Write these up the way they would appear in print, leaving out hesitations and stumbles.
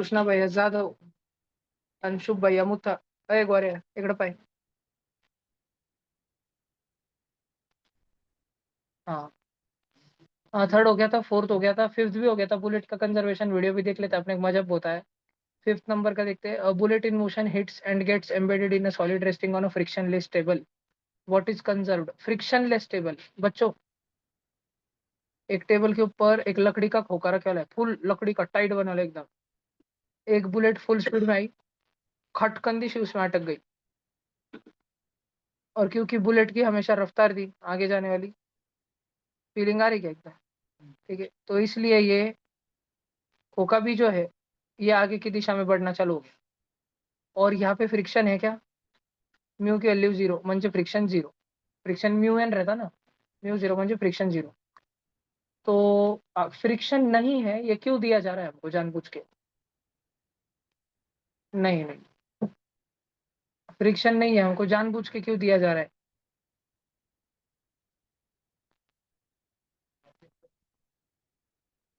कृष्णा भैया जाधव, अंशुप भैया मुथा, अय गोरे इकडे पाय. हाँ हाँ, थर्ड हो गया था, फोर्थ हो गया था, फिफ्थ भी हो गया था. बुलेट का कंजर्वेशन वीडियो भी देख लेते अपने, एक मजा होता है. फिफ्थ नंबर का देखते हैं. Bullet in motion hits and gets embedded in a solid resting on a frictionless table. What is conserved? Frictionless table बच्चों. एक टेबल के ऊपर एक लकड़ी का खोखा रखा है, फुल लकड़ी का टाइट बना है एकदम. एक बुलेट फुल स्पीड में आई, खटकंदी सी उसमें अटक गई. और क्योंकि बुलेट की हमेशा रफ्तार थी आगे जाने वाली. फीलिंग आ रही क्या एकदम? ठीक है, तो इसलिए ये खोखा भी जो है, ये आगे की दिशा में बढ़ना चालू हो गया. और यहाँ पे फ्रिक्शन है क्या? म्यू की वैल्यू जीरो म्हणजे friction zero. Friction mu N रहता ना, म्यू जीरो म्हणजे फ्रिक्शन जीरो. तो फ्रिक्शन नहीं है, ये क्यों दिया जा रहा है हमको जानबूझ के? नहीं नहीं, फ्रिक्शन नहीं है, हमको जानबूझ के क्यों दिया जा रहा है?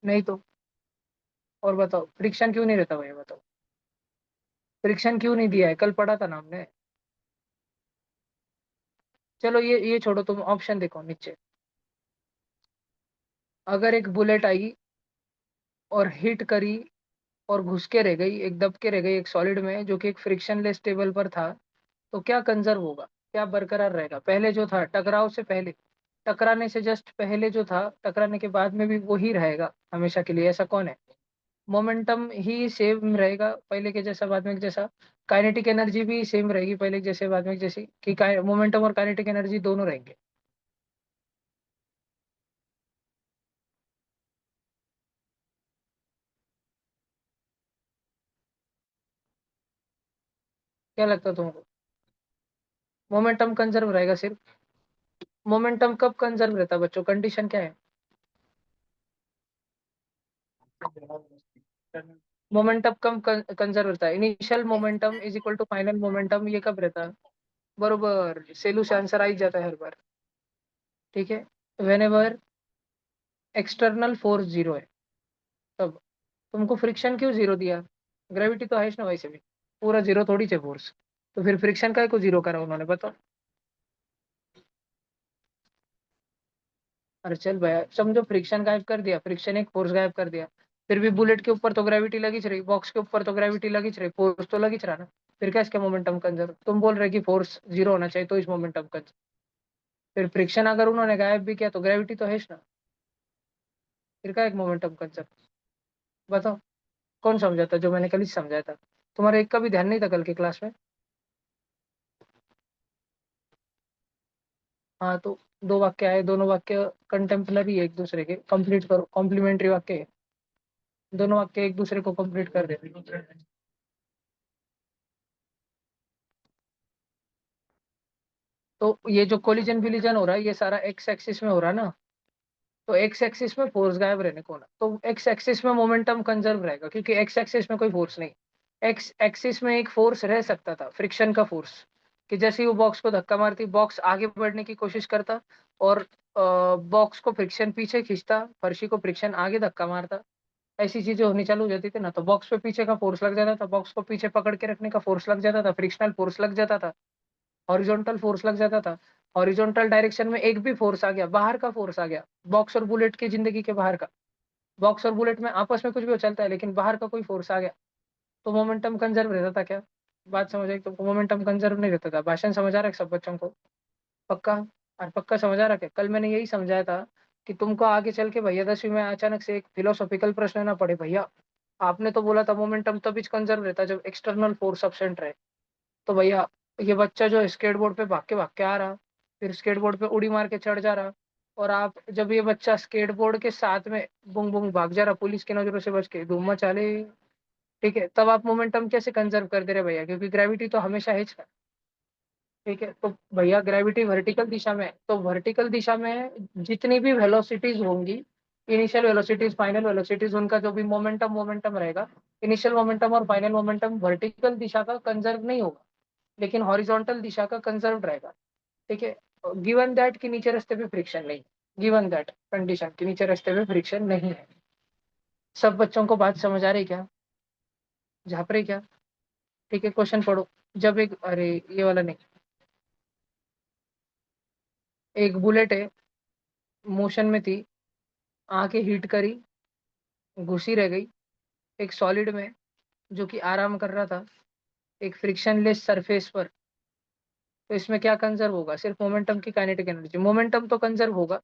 नहीं तो. और बताओ फ्रिक्शन क्यों नहीं रहता भैया, बताओ. फ्रिक्शन क्यों नहीं दिया है, कल पढ़ा था ना हमने. चलो ये छोड़ो, तुम ऑप्शन देखो नीचे. अगर एक बुलेट आई और हिट करी और घुस के रह गई, एक दब के रह गई एक सॉलिड में जो कि एक फ्रिक्शनलेस टेबल पर था, तो क्या कंजर्व होगा? क्या बरकरार रहेगा? पहले जो था टकराव से पहले, टकराने से जस्ट पहले जो था, टकराने के बाद में भी वही रहेगा हमेशा के लिए? ऐसा कौन है? मोमेंटम ही सेम रहेगा पहले के जैसा बाद में के जैसा. काइनेटिक एनर्जी भी सेम रहेगी पहले के जैसे बाद में के जैसी, कि मोमेंटम और काइनेटिक एनर्जी दोनों रहेंगे? क्या लगता है तुमको? मोमेंटम कंजर्व रहेगा सिर्फ. मोमेंटम कब कंजर्व रहता है बच्चों, कंडीशन क्या है? मोमेंटम कब कंजर्व रहता है? Initial momentum is equal to final momentum, ये कब रहता है? बरोबर, सेलू से आंसर आ ही जाता है हर बार. ठीक है. When ever external force zero है, तब. तुमको फ्रिक्शन क्यों जीरो दिया? ग्रेविटी तो है ना वैसे भी, पूरा जीरो थोड़ी थे फोर्स. तो फिर फ्रिक्शन का को जीरो करा उन्होंने, बताओ. अरे चल भैया, समझो फ्रिक्शन गायब कर दिया, फ्रिक्शन एक फोर्स गायब कर दिया. फिर भी बुलेट के ऊपर तो ग्रेविटी लगी रही, बॉक्स के ऊपर तो ग्रेविटी लगी रही, फोर्स तो लगी रहा ना. फिर क्या इसका मोमेंटम कंजर्व? तुम बोल रहे कि फोर्स जीरो होना चाहिए तो इस मोमेंटम कंजर्व. फिर फ्रिक्शन अगर उन्होंने गायब भी किया तो ग्रेविटी तो है ना. फिर क्या एक मोमेंटम कंजर्व? बताओ. कौन समझाता? जो मैंने कल ही समझाया था. तुम्हारा एक का भी ध्यान नहीं था कल की क्लास में? हाँ तो दो वाक्य आए, दोनों वाक्य कंटेम्पररी है एक दूसरे के, कंप्लीट करो, कॉम्प्लीमेंट्री वाक्य है. दोनों वाक्य एक दूसरे को कंप्लीट कर दे. तो ये जो कोलिजन विलिजन हो रहा है, ये सारा एक्स एक्सिस में हो रहा है ना. तो एक्स एक्सिस में फोर्स गायब रहने को ना, तो एक्स एक्सिस में मोमेंटम कंजर्व रहेगा क्योंकि एक्स एक्सिस में कोई फोर्स नहीं. एक्स एक्सिस में एक फोर्स रह सकता था, फ्रिक्शन का फोर्स. कि जैसे ही वो बॉक्स को धक्का मारती, बॉक्स आगे बढ़ने की कोशिश करता, और बॉक्स को फ्रिक्शन पीछे खींचता, फर्शी को फ्रिक्शन आगे धक्का मारता. ऐसी चीजें होनी चालू हो जाती थी ना, तो बॉक्स पे पीछे का फोर्स लग जाता था, बॉक्स को पीछे पकड़ के रखने का फोर्स लग जाता था, फ्रिक्शनल फोर्स लग जाता था, हॉरिजॉन्टल फोर्स लग जाता था. हॉरिजॉन्टल डायरेक्शन में एक भी फोर्स आ गया, बाहर का फोर्स आ गया, बॉक्स और बुलेट की जिंदगी के बाहर का. बॉक्स और बुलेट में आपस में कुछ भी हो चलता है, लेकिन बाहर का कोई फोर्स आ गया, तो मोमेंटम कंजर्व रहता था क्या? बात समझ आई तुमको? मोमेंटम कंजर्व नहीं रहता था. भाषण समझ आ रहा है सब बच्चों को? पक्का? और पक्का समझ आ रहा है? कल मैंने यही समझाया था कि तुमको आगे चल के भैया 10वीं में अचानक से एक फिलोसॉफिकल प्रश्न ना पड़े. भैया आपने तो बोला था मोमेंटम तभी कंजर्व रहता है जब एक्सटर्नल फोर्स अब्सेंट रहे. तो भैया ये बच्चा जो स्केटबोर्ड पे भाग के आ रहा, फिर स्केटबोर्ड पे उड़ी मार के चढ़ जा रहा, और आप जब ये बच्चा स्केटबोर्ड के साथ में बुंग बुंग भाग जा रहा पुलिस की नजरों से बच के, धूम मचा ले. ठीक है, तब आप मोमेंटम कैसे कंजर्व कर दे रहे भैया? क्योंकि ग्रेविटी तो हमेशा है. ठीक है, तो भैया ग्रेविटी वर्टिकल दिशा में है, तो वर्टिकल दिशा में जितनी भी वेलोसिटीज होंगी, इनिशियल वेलोसिटीज, फाइनल वेलोसिटीज, उनका जो भी मोमेंटम मोमेंटम रहेगा, इनिशियल मोमेंटम और फाइनल मोमेंटम वर्टिकल दिशा का कंजर्व नहीं होगा, लेकिन हॉरिजॉन्टल दिशा का कंजर्व रहेगा. ठीक है. गिवन दैट कि नीचे रास्ते पे फ्रिक्शन नहीं, गिवन दैट कंडीशन कि नीचे रास्ते पे फ्रिक्शन नहीं है. सब बच्चों को बात समझ आ रही क्या? झापरे क्या? ठीक है, क्वेश्चन पढ़ो। जब एक, अरे ये वाला नहीं, एक बुलेट है, मोशन में थी, आके हिट करी, घुसी रह गई एक सॉलिड में जो कि आराम कर रहा था एक फ्रिक्शनलेस सरफेस पर। तो इसमें क्या कंजर्व होगा? सिर्फ मोमेंटम की काइनेटिक एनर्जी। मोमेंटम तो कंजर्व होगा।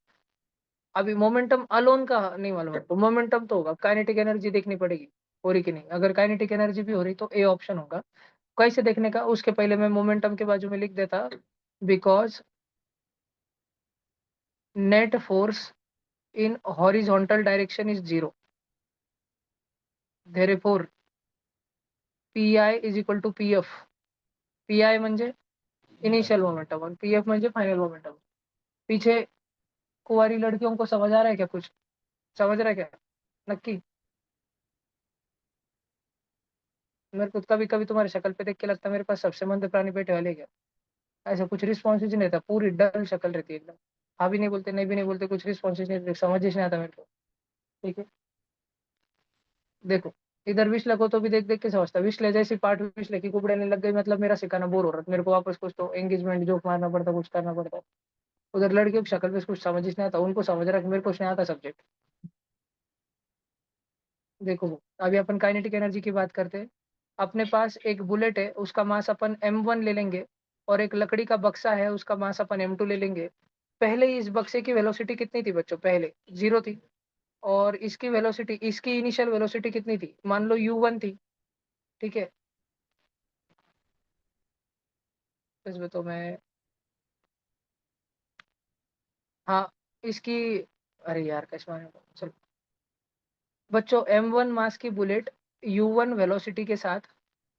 अभी मोमेंटम अलोन का नहीं मालूम है, तो मोमेंटम तो होगा, काइनेटिक एनर्जी देखनी पड़ेगी हो रही कि नहीं। अगर काइनेटिक एनर्जी भी हो रही तो ए ऑप्शन होगा। कैसे देखने का? उसके पहले मैं मोमेंटम के बाजू में लिख देता, because net force in horizontal direction is zero, therefore P I is equal to P F. P I म्हणजे इनिशियल मोमेंटम और पी एफ म्हणजे फाइनल मोमेंटम। पीछे कुंवारी लड़कियों को समझ आ रहा है क्या? कुछ समझ रहा है क्या? नक्की? मेरे को कभी कभी तुम्हारी शक्ल पे देख के लगता है मेरे पास सबसे मंद प्राणी पेटे वाले क्या। ऐसा कुछ रिस्पॉन्स ही नहीं रहता, पूरी डल शक्ल रहती है एकदम। हाँ भी नहीं बोलते, नहीं भी नहीं बोलते, कुछ रिस्पॉन्स नहीं रहते, समझ ही नहीं आता मेरे को। ठीक है, देखो, इधर विश्ले को तो भी देख देख के समझता, विश्ले जैसी पार्ट विश्ले की कुबड़े ने लग गई, मतलब मेरा सिखाना बोर हो रहा था, मेरे को वापस कुछ तो एंगेजमेंट जोक मारना पड़ता, कुछ करना पड़ता। उधर लड़कियों की शक्ल पे कुछ समझ ही नहीं आता, उनको समझ रहा कि मेरे को नहीं आता सब्जेक्ट। देखो, अभी अपन काइनेटिक एनर्जी की बात करते हैं। अपने पास एक बुलेट है, उसका मास अपन m1 ले लेंगे, और एक लकड़ी का बक्सा है, उसका मास अपन m2 ले लेंगे। पहले ही इस बक्से की वेलोसिटी कितनी थी बच्चों? पहले जीरो थी। और इसकी वेलोसिटी, इसकी इनिशियल वेलोसिटी कितनी थी? मान लो u1 थी। ठीक है, इसमें तो मैं, हाँ, इसकी, अरे यार कैसे माने, चलो बच्चों, m1 मास की बुलेट u1 वेलोसिटी के साथ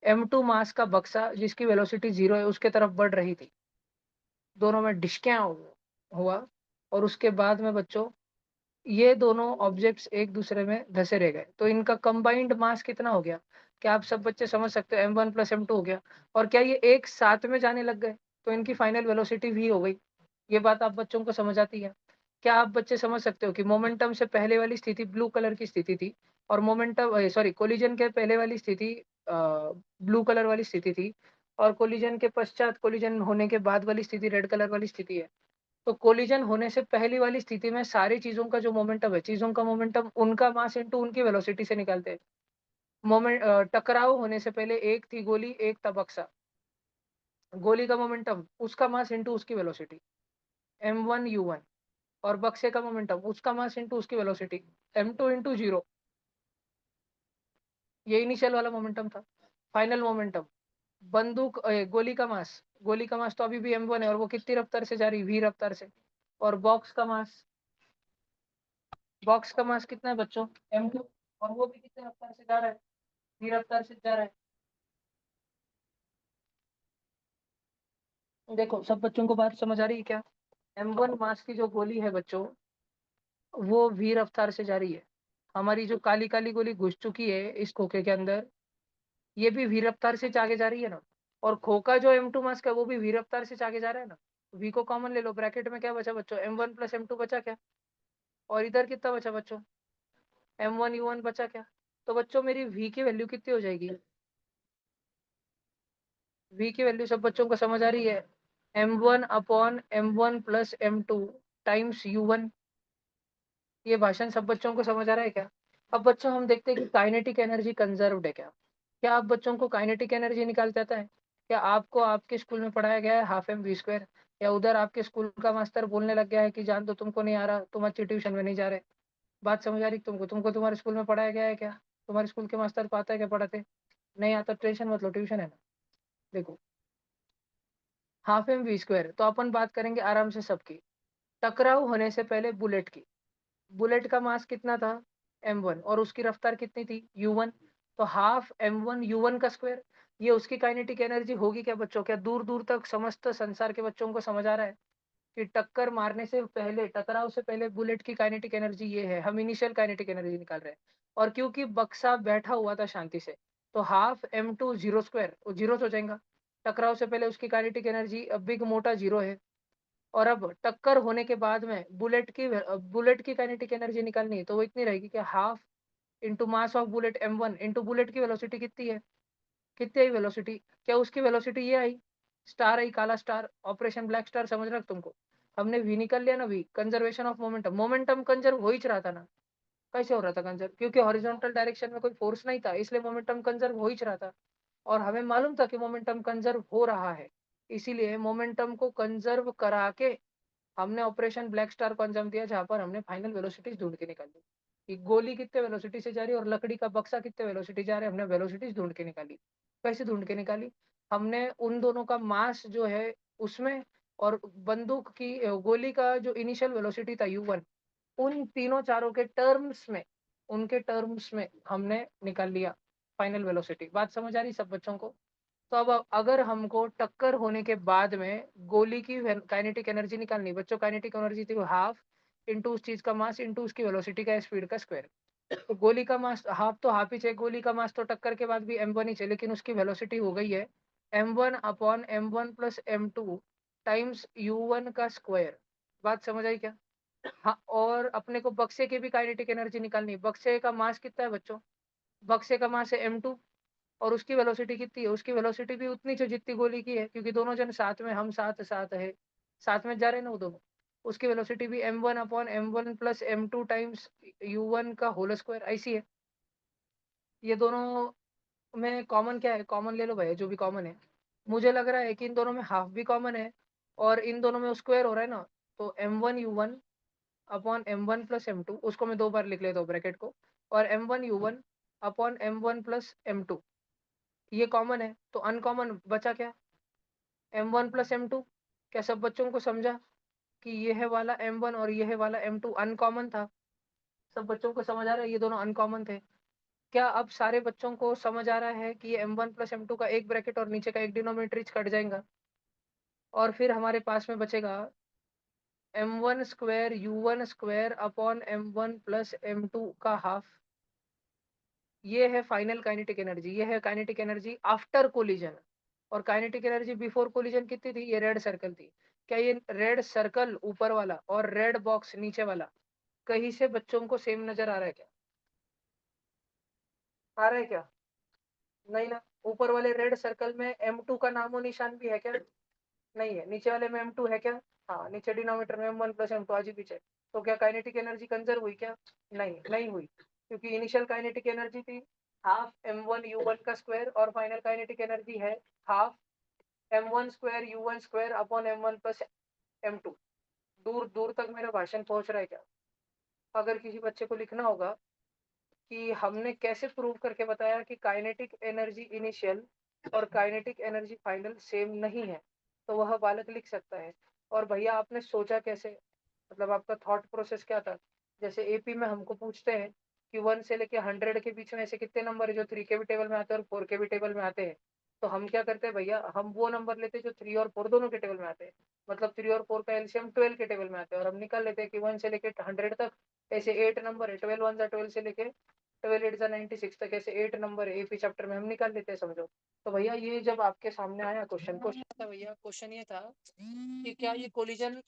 m2 मास का बक्सा जिसकी वेलोसिटी जीरो है उसके तरफ बढ़ रही थी। दोनों में डिस्क्या हुआ, और उसके बाद में बच्चों ये दोनों ऑब्जेक्ट्स एक दूसरे में धसे रह गए, तो इनका कंबाइंड मास कितना हो गया? क्या आप सब बच्चे समझ सकते हो? m1 प्लस m2 हो गया। और क्या ये एक साथ में जाने लग गए? तो इनकी फाइनल वेलोसिटी v हो गई। ये बात आप बच्चों को समझ आती है? क्या आप बच्चे समझ सकते हो कि मोमेंटम से पहले वाली स्थिति ब्लू कलर की स्थिति थी, और मोमेंटम, सॉरी, कोलिजन के पहले वाली स्थिति ब्लू कलर वाली स्थिति थी, और कोलिजन के पश्चात, कोलिजन होने के बाद वाली स्थिति रेड कलर वाली स्थिति है। तो कोलिजन होने से पहली वाली स्थिति में सारी चीजों का जो मोमेंटम है, चीजों का मोमेंटम उनका मास इनटू उनकी वेलोसिटी से निकालते हैं। टकराव होने से पहले एक थी गोली, एक था बक्सा। गोली का मोमेंटम उसका मास इनटू उसकी वेलोसिटी, m1 u1। और बक्से का मोमेंटम उसका मास इनटू उसकी वेलोसिटी, m2 इंटू जीरो। ये इनिशियल वाला मोमेंटम था। फाइनल मोमेंटम, गोली का मास, गोली का मास तो अभी भी m1 है, और वो कितनी रफ्तार से जा रही? v रफ्तार से। और बॉक्स का मास कितना है बच्चों? m2। और वो भी कितने रफ्तार से जा रहा है? v रफ्तार से जा रहा है। देखो, सब बच्चों को बात समझ आ रही है क्या? m1 मास की जो गोली है बच्चों, वो v रफ्तार से जा रही है। हमारी जो काली काली गोली घुस चुकी है इस खोखे के अंदर, ये भी v रफ्तार से आगे जा रही है ना। और खोखा जो m2 मास का, वो भी v रफ्तार से आगे जा रहा है ना। v को कॉमन ले लो, ब्रैकेट में क्या बचा बच्चों? m1 प्लस m2 बचा क्या? और इधर कितना बचा बच्चों? m1 u1 बचा क्या? तो बच्चों मेरी v की वैल्यू कितनी हो जाएगी? v की वैल्यू सब बच्चों को समझ आ रही है? m1 upon m1 plus m2 times u1। ये भाषण सब बच्चों को समझ आ रहा है क्या? अब बच्चों हम देखते हैं कि काइनेटिक एनर्जी कंजर्व्ड है क्या? क्या आप बच्चों को काइनेटिक एनर्जी निकालते आता है? क्या आपको आपके स्कूल में पढ़ाया गया है हाफ एम वी स्क्वायर? या उधर आपके स्कूल का मास्टर बोलने लग गया है कि जान दो, तुमको नहीं आ रहा, तुम अच्छी ट्यूशन में नहीं जा रहे? बात समझ आ रही तुमको? तुमको तुम्हारे स्कूल में पढ़ाया गया है क्या? तुम्हारे स्कूल के मास्टर को आता है क्या पढ़ाते? नहीं आता, टेंशन मतलब ट्यूशन है ना। देखो, हाफ एम वी स्क्वायर तो अपन बात करेंगे आराम से सबकी। टकराव होने से पहले बुलेट की, बुलेट का मास कितना था? m1, और उसकी रफ्तार कितनी थी? u1। तो हाफ m1 u1 का स्क्वायर। ये उसकी काइनेटिक एनर्जी होगी क्या बच्चों? क्या दूर दूर तक समस्त संसार के बच्चों को समझ आ रहा है कि टक्कर मारने से पहले, टकराव से पहले बुलेट की काइनेटिक एनर्जी ये है? हम इनिशियल काइनेटिक एनर्जी निकाल रहे हैं। और क्योंकि बक्सा बैठा हुआ था शांति से, तो हाफ m2 जीरो स्क्वायर, वो जीरो हो जाएगा। टकराव से पहले उसकी काइनेटिक एनर्जी अब बिग मोटा जीरो है। और अब टक्कर होने के बाद में बुलेट की काइनेटिक एनर्जी निकालनी है, तो वो इतनी रहेगी कि half into mass of bullet m1 into bullet की वेलोसिटी कितनी है, कितनी आई वेलोसिटी, क्या उसकी वेलोसिटी ये आई, स्टार आई, काला स्टार, ऑपरेशन ब्लैक स्टार, समझ रहा तुमको। हमने वी निकल लिया ना, वी conservation of momentum, momentum conserve हो ही रहा था ना। कैसे हो रहा था कंजर्व, क्योंकि हॉरिजॉन्टल डायरेक्शन में कोई फोर्स नहीं था, इसलिए मोमेंटम कंजर्व हो ही रहा था। और हमें मालूम था कि मोमेंटम कंजर्व हो रहा है, इसीलिए मोमेंटम को कंजर्व करा के हमने ऑपरेशन ब्लैक स्टार को अंजाम दिया, जहां पर हमने फाइनल वेलोसिटीज ढूंढ के निकाली कि गोली कितने वेलोसिटी से जा रही है और लकड़ी का बक्सा कितने वेलोसिटी जा रहा है, हमने वेलोसिटीज ढूंढ के निकाली। कैसे ढूंढ के निकाली, हमने उन दोनों का मास जो है उसमें, और बंदूक की गोली का जो इनिशियल वेलोसिटी था u1, उन तीनों चारों के टर्म्स में, उनके टर्म्स में हमने निकाल लिया फाइनल वेलोसिटी। बात समझ आ रही सब बच्चों को। तो अब अगर हमको टक्कर होने के बाद में गोली की काइनेटिक एनर्जी निकालनी, बच्चों काइनेटिक एनर्जी थी हाफ इंटू उस चीज का मास इंटू उसकी वेलोसिटी का स्पीड का स्क्वायर। तो गोली का मास हाफ तो हाफ ही चाहिए, गोली का मास तो टक्कर के बाद भी m1 ही चाहिए, लेकिन उसकी वेलोसिटी हो गई है m1 plus m2 times u1 का स्क्वायर। बात समझ आई क्या। हाँ, और अपने को बक्से की भी काइनेटिक एनर्जी निकालनी है। बक्से का मास कितना है बच्चों, बक्से का मास है m2, और उसकी वेलोसिटी कितनी है, उसकी वेलोसिटी भी उतनी जो जितनी गोली की है, क्योंकि दोनों जन साथ में, हम साथ साथ है, साथ में जा रहे हैं ना वो दोनों। उसकी वेलोसिटी भी m1 plus m2 times u1 का होल स्क्वायर, ऐसी है। ये दोनों में कॉमन क्या है, कॉमन ले लो भाई, जो भी कॉमन है। मुझे लग रहा है कि इन दोनों में हाफ भी कॉमन है, और इन दोनों में स्क्वायर हो रहा है ना। तो m1 u1 upon m1 plus m2, उसको मैं दो बार लिख लेता हूँ ब्रैकेट को, और m1 u1 upon m1 plus m2, ये कॉमन है। तो अनकॉमन बचा क्या, m1 प्लस m2। क्या सब बच्चों को समझा कि यह है वाला m1 और यह है वाला m2 अनकॉमन था। सब बच्चों को समझ आ रहा है ये दोनों अनकॉमन थे। क्या अब सारे बच्चों को समझ आ रहा है कि ये m1 प्लस m2 का एक ब्रैकेट और नीचे का एक डिनोमिनेटर कट जाएगा, और फिर हमारे पास में बचेगा m1 square u1 square upon m1 plus m2 का हाफ। ये है फाइनल काइनेटिक एनर्जी, ये है काइनेटिक एनर्जी आफ्टर कोलिजन। और काइनेटिक एनर्जी बिफोर कोलिजन कितनी थी, ये रेड सर्कल थी। क्या ये रेड सर्कल ऊपर वाला और रेड बॉक्स नीचे वाला कहीं से बच्चों को सेम नजर आ रहा है क्या, आ रहा है क्या, नहीं ना। ऊपर वाले रेड सर्कल में m2 का नामो निशान भी है क्या, नहीं है। नीचे वाले में m2 है क्या, हाँ, नीचे डिनोमिनेटर में m1 प्लस m2 आगे पीछे। तो क्या काइनेटिक एनर्जी कंजर्व हुई क्या, नहीं, नहीं हुई, क्योंकि इनिशियल काइनेटिक एनर्जी थी हाफ m1 u1 का स्क्वायर, और फाइनल काइनेटिक एनर्जी है half m1 square u1 square upon m1 plus m2। दूर दूर तक मेरा भाषण पहुंच रहा है क्या। अगर किसी बच्चे को लिखना होगा कि हमने कैसे प्रूव करके बताया कि काइनेटिक एनर्जी इनिशियल और काइनेटिक एनर्जी फाइनल सेम नहीं है, तो वह बालक लिख सकता है। और भैया आपने सोचा कैसे, मतलब आपका थॉट प्रोसेस क्या था। जैसे एपी में हमको पूछते हैं कि 1 से लेके 100 के बीच में ऐसे कितने नंबर है जो 3 के भी टेबल में आते हैं और 4 के भी टेबल में आते हैं। तो हम क्या करते हैं भैया, हम वो नंबर लेते हैं जो 3 और 4 दोनों के टेबल में आते हैं, मतलब 3 और 4 का एलसीएम 12 के टेबल में आते हैं, और हम निकाल लेते हैं कि 1 से लेके 100 तक ऐसे 8 नंबर है, 12 1 12 से लेके 12 8 96 तक ऐसे 8 नंबर है, एपी चैप्टर में हम निकाल लेते हैं समझो। तो भैया ये जब आपके सामने आया क्वेश्चन, क्वेश्चन था भैया, क्वेश्चन ये था कि क्या ये कोलिजन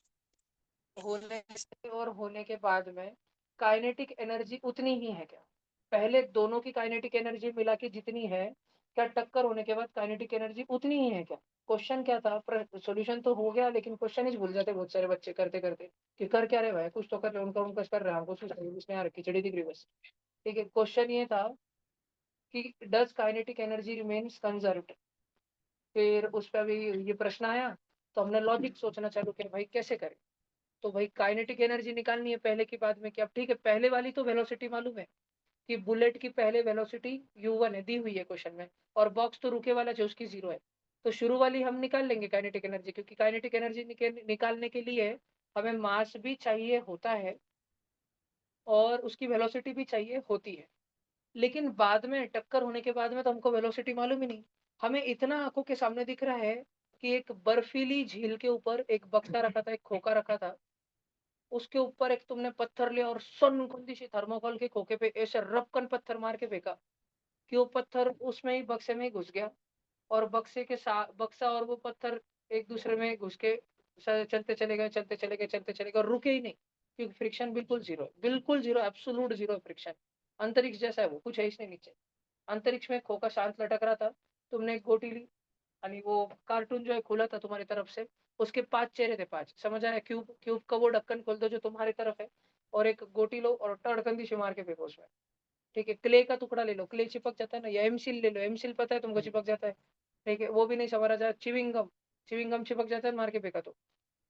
होने से और होने के बाद में काइनेटिक एनर्जी उतनी ही है क्या, पहले दोनों की काइनेटिक एनर्जी मिला के जितनी है, क्या टक्कर होने के बाद काइनेटिक एनर्जी उतनी ही है क्या। क्वेश्चन क्या था, सॉल्यूशन तो हो गया, लेकिन क्वेश्चन ही भूल जाते बहुत सारे बच्चे करते करते कि कर क्या रहे भाई, कुछ तो कर रहे, उनका उनका कर रहे हैं, हमको कुछ इसमें यार खिचड़ी दिख रही बस। ठीक है, क्वेश्चन ये था कि does kinetic energy remains conserved. फिर उस पर भी ये प्रश्न आया, तो हमने लॉजिक सोचना चालू किया भाई कैसे करें। तो भाई काइनेटिक एनर्जी निकालनी है पहले की बाद में क्या, ठीक है, पहले वाली तो वेलोसिटी मालूम है कि बुलेट की पहले वेलोसिटी u1 है, दी हुई है क्वेश्चन में, और बॉक्स तो रुके वाला जो उसकी 0 है। तो शुरू वाली हम निकाल लेंगे काइनेटिक एनर्जी, क्योंकि काइनेटिक एनर्जी निकालने के लिए हमें मास भी चाहिए होता है और उसकी वेलोसिटी भी चाहिए होती है। लेकिन बाद में टक्कर होने के बाद में तो हमको वेलोसिटी मालूम ही नहीं। हमें इतना आंखों के सामने दिख रहा है कि एक बर्फीली झील के ऊपर एक बक्सा रखा था, एक खोखा रखा था, उसके ऊपर एक तुमने पत्थर लिया और सनखुंदी सी थर्मोकोल के खोखे पे ऐसे रपकन पत्थर मार के फेंका कि वो पत्थर उसमें ही बक्से में ही घुस गया, और बक्से के साथ बक्सा और वो पत्थर एक दूसरे में घुस के चलते चले गए, चलते चले गए, चलते चले गए, और रुके ही नहीं, क्योंकि फ्रिक्शन बिल्कुल जीरो है, बिल्कुल जीरो, एब्सोलूट जीरो फ्रिक्शन। अंतरिक्ष जैसा है वो, कुछ है इसने नीचे। अंतरिक्ष में खोखा शांत लटक रहा था, तुमने एक गोटी ली आणि वो कार्टून जो है खुला था तुम्हारी तरफ से, उसके 5 चेहरे थे, 5, समझ आया? क्यूब क्यूब का वो ढक्कन खोल दो जो तुम्हारी तरफ है, और एक गोटी लो और तड़कन सी मार के फेंको उसमें। ठीक है, क्ले का टुकड़ा ले लो, क्ले चिपक जाता है ना, या एमसील ले लो, एमसील पता है तुमको चिपक जाता है। ठीक है, वो भी नहीं संवारा जाए, चिविंगम, चिविंगम चिपक जाता है, मार के फेंका तो।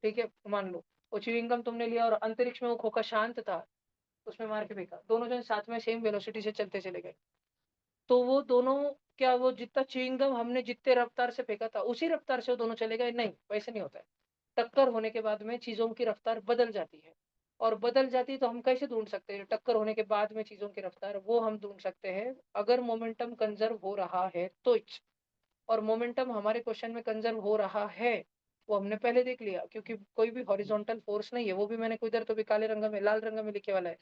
ठीक है, मान लो वो च्युइंगम तुमने लिया और अंतरिक्ष में वो खोखा शांत था, उसमें मार के फेंका, दोनों जन साथ में सेम वेलोसिटी से चलते चले गए। तो वो दोनों, क्या वो जितना च्युइंगम हमने जितने रफ्तार से फेंका था उसी रफ्तार से वो दोनों चले गए? नहीं, वैसे नहीं होता है। टक्कर होने के बाद में चीजों की रफ्तार बदल जाती है, और बदल जाती है तो हम कैसे ढूंढ सकते हैं टक्कर होने के बाद में चीजों की रफ्तार? वो हम ढूंढ सकते हैं अगर मोमेंटम कंजर्व हो रहा है तो। और मोमेंटम हमारे क्वेश्चन में कंजर्व हो रहा है, वो हमने पहले देख लिया, क्योंकि कोई भी हॉरिजॉन्टल फोर्स नहीं है, वो भी मैंने इधर तो भी काले रंग में, लाल रंग में लिखे वाला है।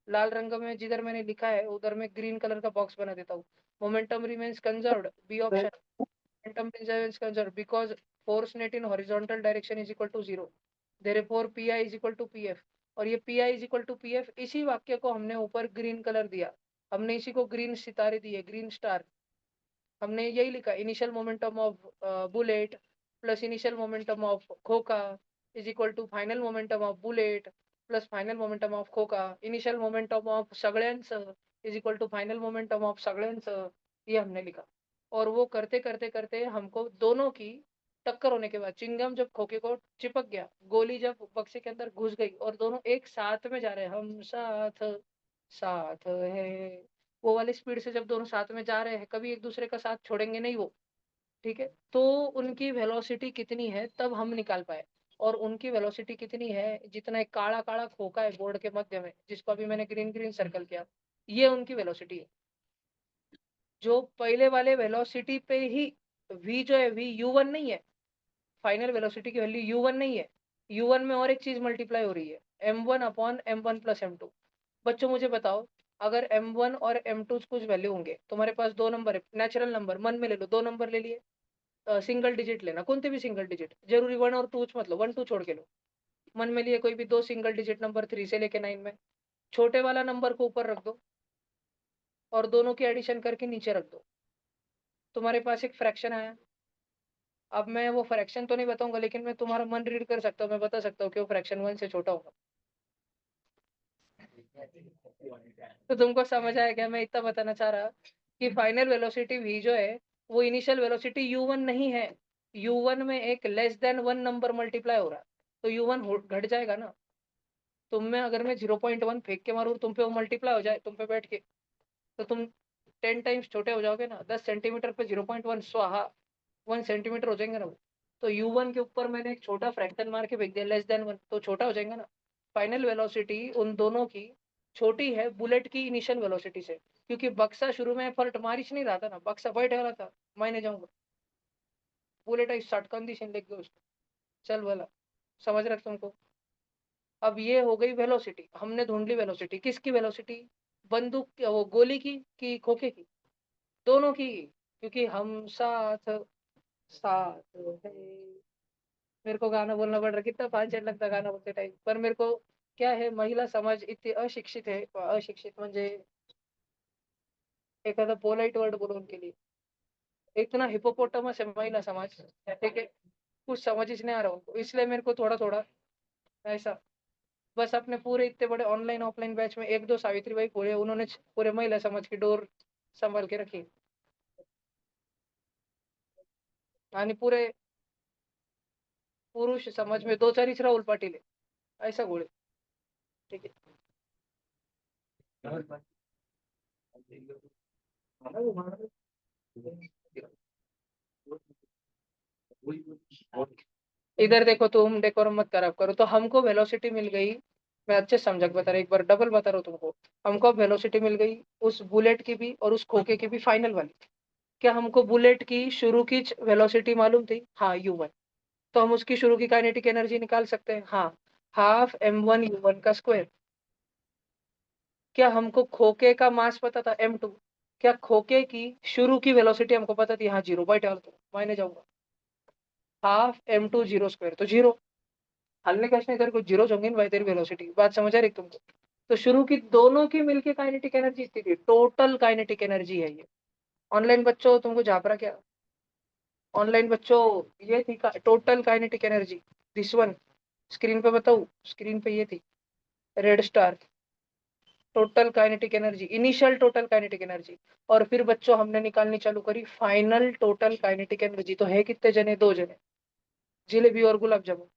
लाल रंग में जिधर मैंने लिखा है उधर में ग्रीन कलर का बॉक्स बना देता हूँ। Momentum remains conserved, B option. Momentum remains conserved because force net in horizontal direction is equal to 0, therefore P I is equal to P F. और ये P I is equal to P F, इसी वाक्य को हमने ऊपर green colour दिया, हमने इसी को ग्रीन सितारे दिए, ग्रीन स्टार। हमने यही लिखा, initial momentum of bullet plus initial momentum of खोका is equal to final momentum of bullet plus final momentum of खोका, इनिशियल मोमेंटम ऑफ सगळ्यांचं is equal to final momentum of सगळ्यांचं, ये हमने लिखा। और वो करते करते करते हमको दोनों की टक्कर होने के बाद, चिंगम जब खोखे को चिपक गया, गोली जब बक्से के अंदर घुस गई और दोनों एक साथ में जा रहे हैं, हम साथ साथ है, वो वाली स्पीड से जब दोनों साथ में जा रहे हैं, कभी एक दूसरे का साथ छोड़ेंगे नहीं वो। ठीक है, तो उनकी वेलोसिटी कितनी है तब हम निकाल पाए। और उनकी वेलोसिटी कितनी है, जितना एक काला काला खोखा है बोर्ड के मध्य में, जिसको अभी मैंने ग्रीन ग्रीन सर्कल किया, ये उनकी वेलोसिटी है। जो पहले वाले वेलोसिटी पे ही v जो है, v u1 नहीं है, फाइनल वेलोसिटी की वैल्यू u1 नहीं है, u1 में और एक चीज मल्टीप्लाई हो रही है, m1 upon m1 plus m2। बच्चों मुझे बताओ, अगर m1 और m2 कुछ वैल्यू होंगे, तुम्हारे पास दो नंबर है, नेचुरल नंबर, मन में ले लो, दो नंबर ले लिए, सिंगल डिजिट लेना, कोणते भी सिंगल डिजिट, जरूरी 1 और 2 मत लो, 1 2 छोड़ के लो। मन में लिए कोई भी दो सिंगल डिजिट नंबर 3 से लेके 9 में, छोटे वाला नंबर को ऊपर रख दो और दोनों की एडिशन करके नीचे रख दो, तुम्हारे पास एक फ्रैक्शन आया। अब मैं वो फ्रैक्शन तो नहीं बताऊंगा, लेकिन मैं तुम्हारा मन रीड कर सकता हूँ, मैं बता सकता हूँ कि वो फ्रैक्शन 1 से छोटा होगा। तो तुमको समझ आया क्या? मैं इतना बताना चाह रहा कि फाइनल वेलोसिटी v जो है, वो इनिशियल वेलोसिटी u1 नहीं है, u1 में एक लेस देन 1 नंबर मल्टीप्लाई हो रहा है, तो u1 घट जाएगा ना। तुम में अगर मैं 0.1 फेंक के मारूं, तुम पे वो मल्टीप्लाई हो जाए, तुम पे बैठ के, तो तुम 10 टाइम्स छोटे हो जाओगे ना, 10 सेंटीमीटर पे 0.1 स्वाहा, 1 सेंटीमीटर हो जाएंगे ना वो। तो u1 के ऊपर मैंने एक छोटा फ्रैक्शन मार के फेंक दिया, लेस देन 1, तो छोटा हो जाएगा ना। फाइनल वेलोसिटी उन दोनों की छोटी है बुलेट की इनिशियल वेलोसिटी से, क्योंकि बक्सा शुरू में फर्ट मारिच नहीं रहा था ना, बक्सा बैठ रहा था, मैंने जाऊंगा, बुलेट आई सटकन दी लेग गए उसको, चल बोला, समझ रख तुमको? अब ये हो गई वेलोसिटी, हमने ढूंढ ली वेलोसिटी, किसकी वेलोसिटी? बंदूक की, वो गोली की कि खोखे की? दोनों की, क्योंकि हम साथ साथ है। मेरे को गाना बोलना पड़ रहा, कितना पांचट लगता गाना बोलते टाइम, पर मेरे को क्या है, महिला समाज इतनी अशिक्षित है, अशिक्षित म्हणजे एखादा पोलाइट वर्ड बोलो उनके लिए, इतना हिपोपोटामस है महिला समाज, ठीक है, कुछ समझ ही नहीं आ रहा उनको, इसलिए मेरे को थोड़ा थोड़ा ऐसा, बस अपने पूरे इतने बड़े ऑनलाइन ऑफलाइन बैच में एक दो सावित्रीबाई फुले, उन्होंने पूरे महिला समाज की डोर संभाल के रखी, आणि पूरे पुरुष समाज में दो चार राहुल पाटिल है, ऐसा गोळे, ठीक है। इधर देखो, तुम डेकोरम मत खराब करो, तो हमको वेलोसिटी मिल गई, मैं अच्छे समझ बता रहा, एक बार डबल बता रहा हूँ तुमको, हमको वेलोसिटी मिल गई उस बुलेट की भी और उस खोखे की भी, फाइनल वाली। क्या हमको बुलेट की शुरू की वेलोसिटी मालूम थी? हाँ, u1, तो हम उसकी शुरू की काइनेटिक एनर्जी निकाल सकते हैं, हाँ, हाफ m1 u1 का स्क्वायर। क्या हमको खोखे का मास पता था? m2। क्या खोखे की शुरू की वेलोसिटी हमको पता थी? हाँ, 0 बाई डाल, तो मायने जाऊंगा, हाफ m2 0 स्क्वायर, तो 0, हलने का इधर कुछ जीरो होंगे भाई, तेरी वेलोसिटी, बात समझ आ रही तुमको? तो शुरू की दोनों की मिलके काइनेटिक एनर्जी इतनी थी, टोटल काइनेटिक एनर्जी है ये। ऑनलाइन बच्चों तुमको झापरा क्या, ऑनलाइन बच्चों ये थी total kinetic energy, this one, screen पे बताऊं, स्क्रीन पे ये थी red star, total kinetic energy, initial total kinetic energy. और फिर बच्चों हमने निकालनी चालू करी फाइनल टोटल काइनेटिक एनर्जी। तो है कितने जने, दो जने, जिलेबी और गुलाब जामुन।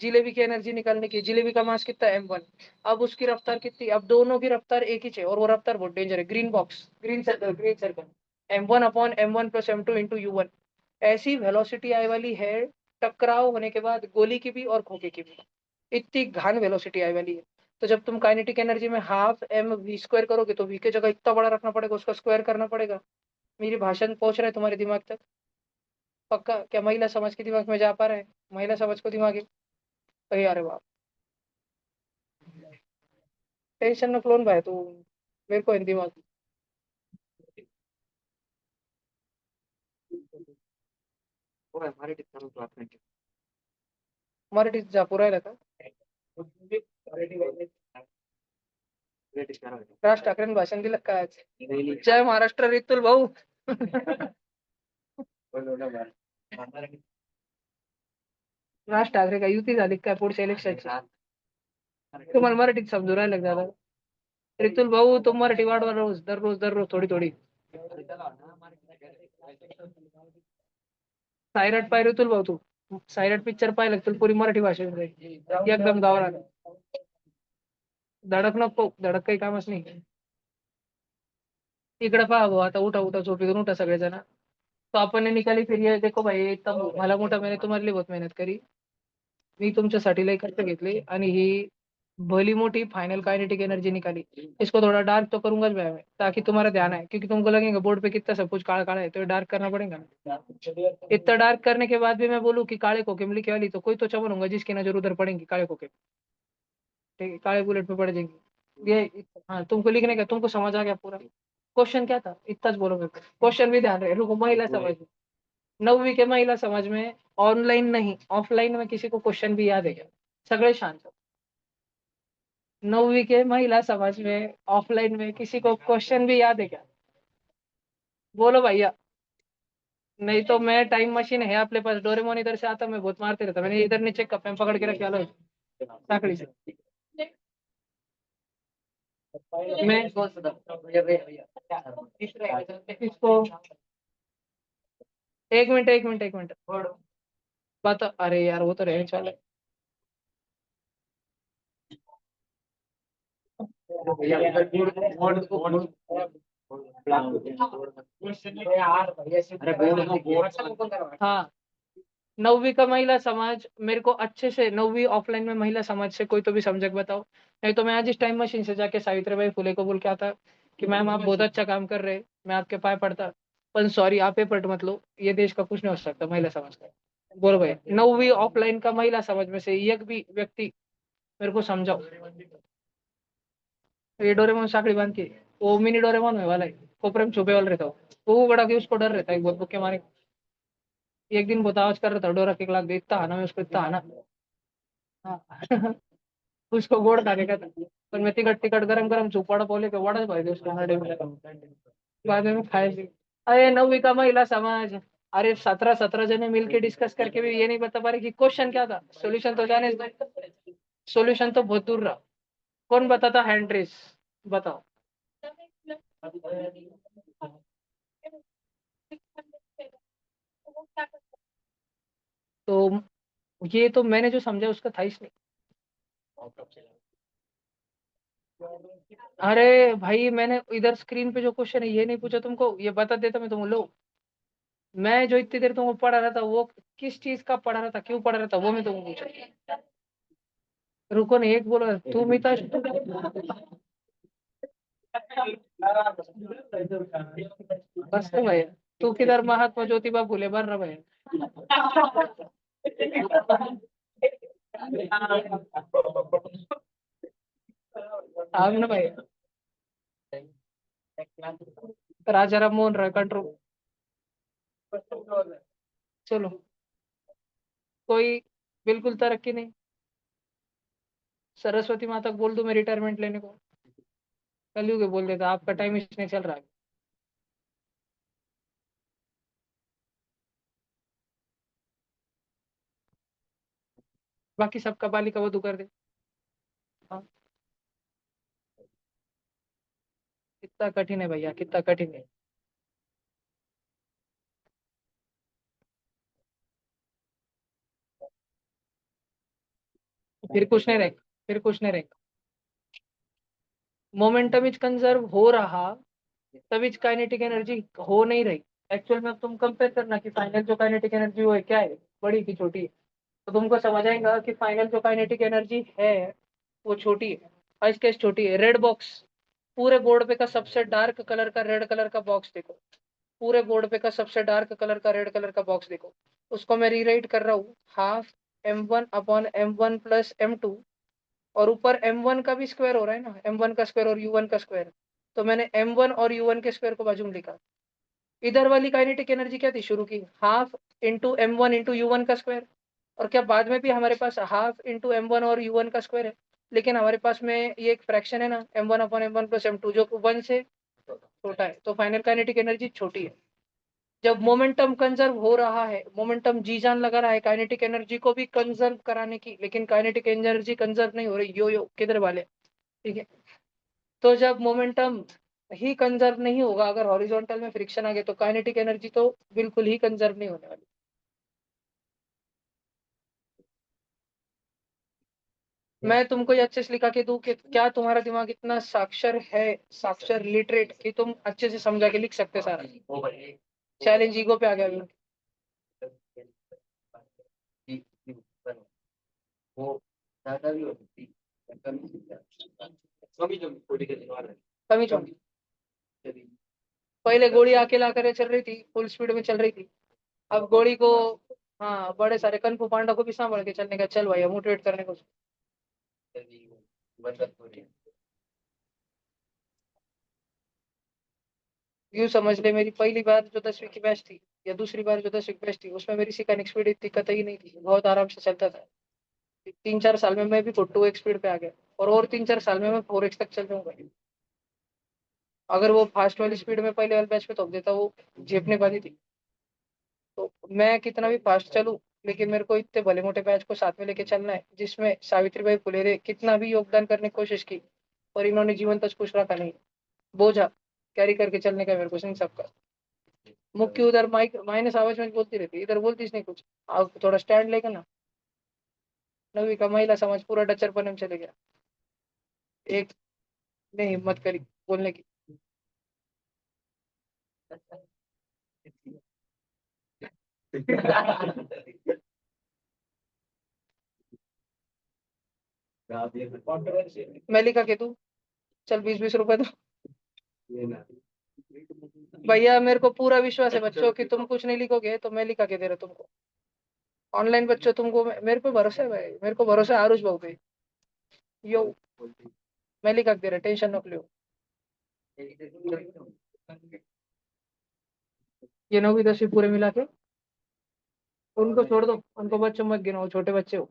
जिलेबी की एनर्जी निकालने की, जिलेबी का मास कितना m1, अब उसकी रफ्तार कितनी, अब दोनों की रफ्तार एक ही है और वो रफ्तार बहुत डेंजर है, green box, green circle, green circle, m1 upon m1 plus m2 into u1। ऐसी वेलोसिटी आए वाली है टकराव होने के बाद गोली की भी और खोखे की भी, इतनी घान वेलोसिटी आए वाली है। तो जब तुम काइनेटिक एनर्जी में हाफ एम वी स्क्वायर करोगे तो वी की जगह इतना बड़ा रखना पड़ेगा, उसका स्क्वायर करना पड़ेगा। मेरी भाषण पहुंच रहा है तुम्हारे दिमाग तक? पक्का? क्या महिला समाज के दिमाग में जा पा रहा है? महिला समाज को दिमाग है? अरे अरे वाह, टेंशन न क्लोन भाई तू, मेरे को हिंदी में मराठी जापू राहिला का? राज ठाकरेंनी भाषण दिलं काय आज? जय महाराष्ट्र रितुल भाऊ. राज ठाकरे का युती झाली काय पुढच्या इलेक्शनची? तुम्हाला मराठीत समजू राहिलं का दादा? रितुल भाऊ तुम मराठी वाढवा रोज, दररोज दररोज थोडी थोडी. सायराट पाय रितुल भाऊ तू, सायराट पिक्चर पाहिलं तुला पुरी मराठी भाषा येऊन जाईल. एकदम गावरान. धडक नको, धडक काही कामच नाही. इकडे पहा भाऊ, आता उठा उठा झोपेतून उठा सगळेजण. तो आपण ने निकाली फिर ये देखो भाई, इतना मला मोठा मैंने तुम्हारे लिए बहुत मेहनत करी. मी तुमच्यासाठी लई खर्च घेतले आणि ही भली मोटी फाइनल काइनेटिक एनर्जी निकाली. इसको थोड़ा डार्क तो करूंगा मैं, ताकि तुम्हारा ध्यान आए, क्योंकि तुमको लगेगा बोर्ड पे कितना सब कुछ काला काला है, तो डार्क करना पड़ेगा. इतना डार्क करने के बाद भी मैं बोलूँ कि काले खोखे में लिखे वाली, तो कोई तो चमन होगा जिसकी नजर उधर पड़ेगी काले खोखे पे. ठीक है, काले बुलेट पे पड़ जाएंगी ये. हाँ तुमको लिखने का, तुमको समझ आ गया पूरा? क्वेश्चन क्या था इतना बोलो मेरे को, क्वेश्चन भी ध्यान रहे, रुको महिला समझ में. 9वीं के महिला समाज में ऑनलाइन नहीं ऑफलाइन में किसी को क्वेश्चन भी याद है क्या? सगळे शांत. 9वीं के महिला समाज में ऑफलाइन में किसी को क्वेश्चन भी याद है क्या? बोलो भैया. नहीं तो मैं टाइम मशीन है अपने पास, डोरेमोन इधर से आता मैं बहुत मारते रहता, मैंने इधर नीचे कप में पकड़ के रखे आलो साकड़ी से. मैं इसको, एक मिनट एक मिनट एक मिनट बता. अरे यार वो तो रहने वाला है. हाँ, 9वीं का महिला समाज मेरे को अच्छे से, 9वीं ऑफलाइन में महिला समाज से कोई तो भी सब्जेक्ट बताओ, नहीं तो मैं आज इस टाइम मशीन से जाके सावित्रीबाई फुले को बोल के आता कि मैम आप बहुत अच्छा काम कर रहे, मैं आपके पाए पड़ता, पर सॉरी आप ये पट मत लो, ये देश का कुछ नहीं हो सकता महिला समाज का. बोलो भाई, 9वीं ऑफलाइन का महिला समाज में से एक भी व्यक्ति मेरे को समझाओ. ये डोरेमोन साकड़ी बांध के, वो मिनी डोरेमोन में वाला है, कोपरे में छुपे वाला रहता हो, वो बड़ा के उसको डर रहता है बहुत बुक्के मारे. एक दिन बहुत आवाज कर रहा था, डोरा के लाग दे, इतना आना मैं उसको, इतना आना. हाँ. उसको गोड़ खाने का था, पर मैं टिकट टिकट गरम गरम चुपड़ा बोले के वड़ा भाई दे उसको नडे में बाद में खाए थी. अरे 9वीं का महिला समाज, अरे 17 जने मिलके डिस्कस करके भी ये नहीं बता पा रहे कि क्वेश्चन क्या था, सॉल्यूशन तो जाने, सॉल्यूशन तो बहुत दूर रहा. कौन बताता हैंड रेस, बताओ. तो ये तो मैंने जो समझा उसका था इसमें. अरे भाई मैंने इधर स्क्रीन पे जो क्वेश्चन है ये नहीं पूछा तुमको, ये बता देता मैं तुम लो. मैं जो इतनी देर तुमको पढ़ा रहा था वो किस चीज का पढ़ा रहा था, क्यों पढ़ा रहा था, वो मैं तुमको पूछा. रुको नहीं, एक बोलो तू मिता. बस तो भाई, तू किधर महात्मा ज्योतिबा फुले बन रहा भाई. आप ना भाई, राजा राम मोहन राय कंट्रोल. चलो, कोई बिल्कुल तरक्की नहीं. सरस्वती माता को बोल दूं मैं रिटायरमेंट लेने को? कलयुग है, बोल देता आपका टाइम इसने चल रहा है। बाकी सबका बालिका वधू कर दे। हाँ, कितना कठिन है भैया, कितना कठिन है। फिर कुछ नहीं रहेगा, फिर कुछ नहीं रहेगा। मोमेंटम इज कंजर्व हो रहा, तभी काइनेटिक एनर्जी हो नहीं रही। एक्चुअल में अब तुम कंपेयर करना कि फाइनल जो काइनेटिक एनर्जी वो है क्या है, बड़ी की छोटी है। तो तुमको समझ आएगा कि फाइनल जो काइनेटिक एनर्जी है वो छोटी है। आज कैसे छोटी है? रेड बॉक्स, पूरे बोर्ड पे का सबसे डार्क कलर का रेड कलर का बॉक्स देखो। पूरे बोर्ड पे का सबसे डार्क कलर का रेड कलर का बॉक्स देखो। उसको मैं रीराइट कर रहा हूँ, हाफ m1/m1 + m2। और ऊपर m1 का भी स्क्वायर हो रहा है ना, m1 का स्क्वायर और u1 का स्क्वायर। तो मैंने m1 और u1 के स्क्वायर को बाजू में लिखा। इधर वाली काइनेटिक एनर्जी क्या थी शुरू की? हाफ इंटू m1 × u1 का स्क्वायर। और क्या बाद में भी हमारे पास हाफ इंटू m1 और u1 का स्क्वायर है? लेकिन हमारे पास में ये एक फ्रैक्शन है ना, m1/m1 + m2, जो 1 से छोटा है, तो फाइनल काइनेटिक एनर्जी छोटी है। जब मोमेंटम कंजर्व हो रहा है, मोमेंटम जी जान लगा रहा है काइनेटिक एनर्जी को भी कंजर्व कराने की, लेकिन काइनेटिक एनर्जी कंजर्व नहीं हो रही, यो यो किधर वाले। ठीक है। तो जब मोमेंटम ही कंजर्व नहीं होगा, अगर हॉरिजॉन्टल में फ्रिक्शन आ गया, तो काइनेटिक एनर्जी तो बिल्कुल ही कंजर्व नहीं होने वाली। मैं तुमको ये अच्छे से लिखा के दूं कि क्या तुम्हारा दिमाग इतना साक्षर है, साक्षर लिटरेट, कि तुम अच्छे से समझा के लिख सकते सारा? चैलेंज ईगो पे आ गया अभी। कमी चौंकी। पहले गोली अकेला करे चल रही थी, फुल स्पीड में चल रही थी। अब गोली को, हाँ, बड़े सारे कनफू पांडा को भी संभाल के चलने का, चल भाई मोटिवेट करने को। यूं समझ ले, मेरी पहली बार जो 10वीं की बैच थी, या दूसरी बार जो 10वीं की बैच थी, उसमें मेरी सिकानिक स्पीड इतनी कतई नहीं थी, बहुत आराम से चलता था। 3-4 साल में मैं भी 2x स्पीड पे आ गया। और 3-4 साल में मैं 4x तक चल जाऊंगा। अगर वो फास्ट वाली स्पीड में पहले वाले बैच पे थोप देता, वो झेपने वाली थी। तो मैं कितना भी फास्ट चलूं, लेकिन मेरे को इतने भले मोटे बैच को साथ में लेके चलना है, जिसमें सावित्रीबाई फुलेरे कितना भी योगदान करने की कोशिश की, और इन्होंने जीवन तक कुछ रखा नहीं। बोझा कैरी करके चलने का मेरे को सिंह सबका। मुक्की उधर माइक माइनस आवाज में बोलती रहती, इधर बोलतीस नहीं कुछ। आप थोड़ा स्टैंड लेगा ना। 9वीं का महिला समाज पूरा डचर पने में चले गया। एक ने हिम्मत करी बोलने की। मैं लिखा के तू, चल 20-20 रुपए दो। भैया मेरे को पूरा विश्वास है बच्चों कि तुम कुछ नहीं लिखोगे, तो मैं लिखा के दे रहा तुमको। ऑनलाइन बच्चों, तुमको मेरे पे भरोसा है भाई, मेरे को भरोसा है आरुष भाऊ पे। यो, मैं लिखा के दे रहा, टेंशन न लो। ये 9वीं 10वीं पूरे मिला के उनको छोड़ दो, उनको बच्चों मत गिनो, वो छोटे बच्चे हो।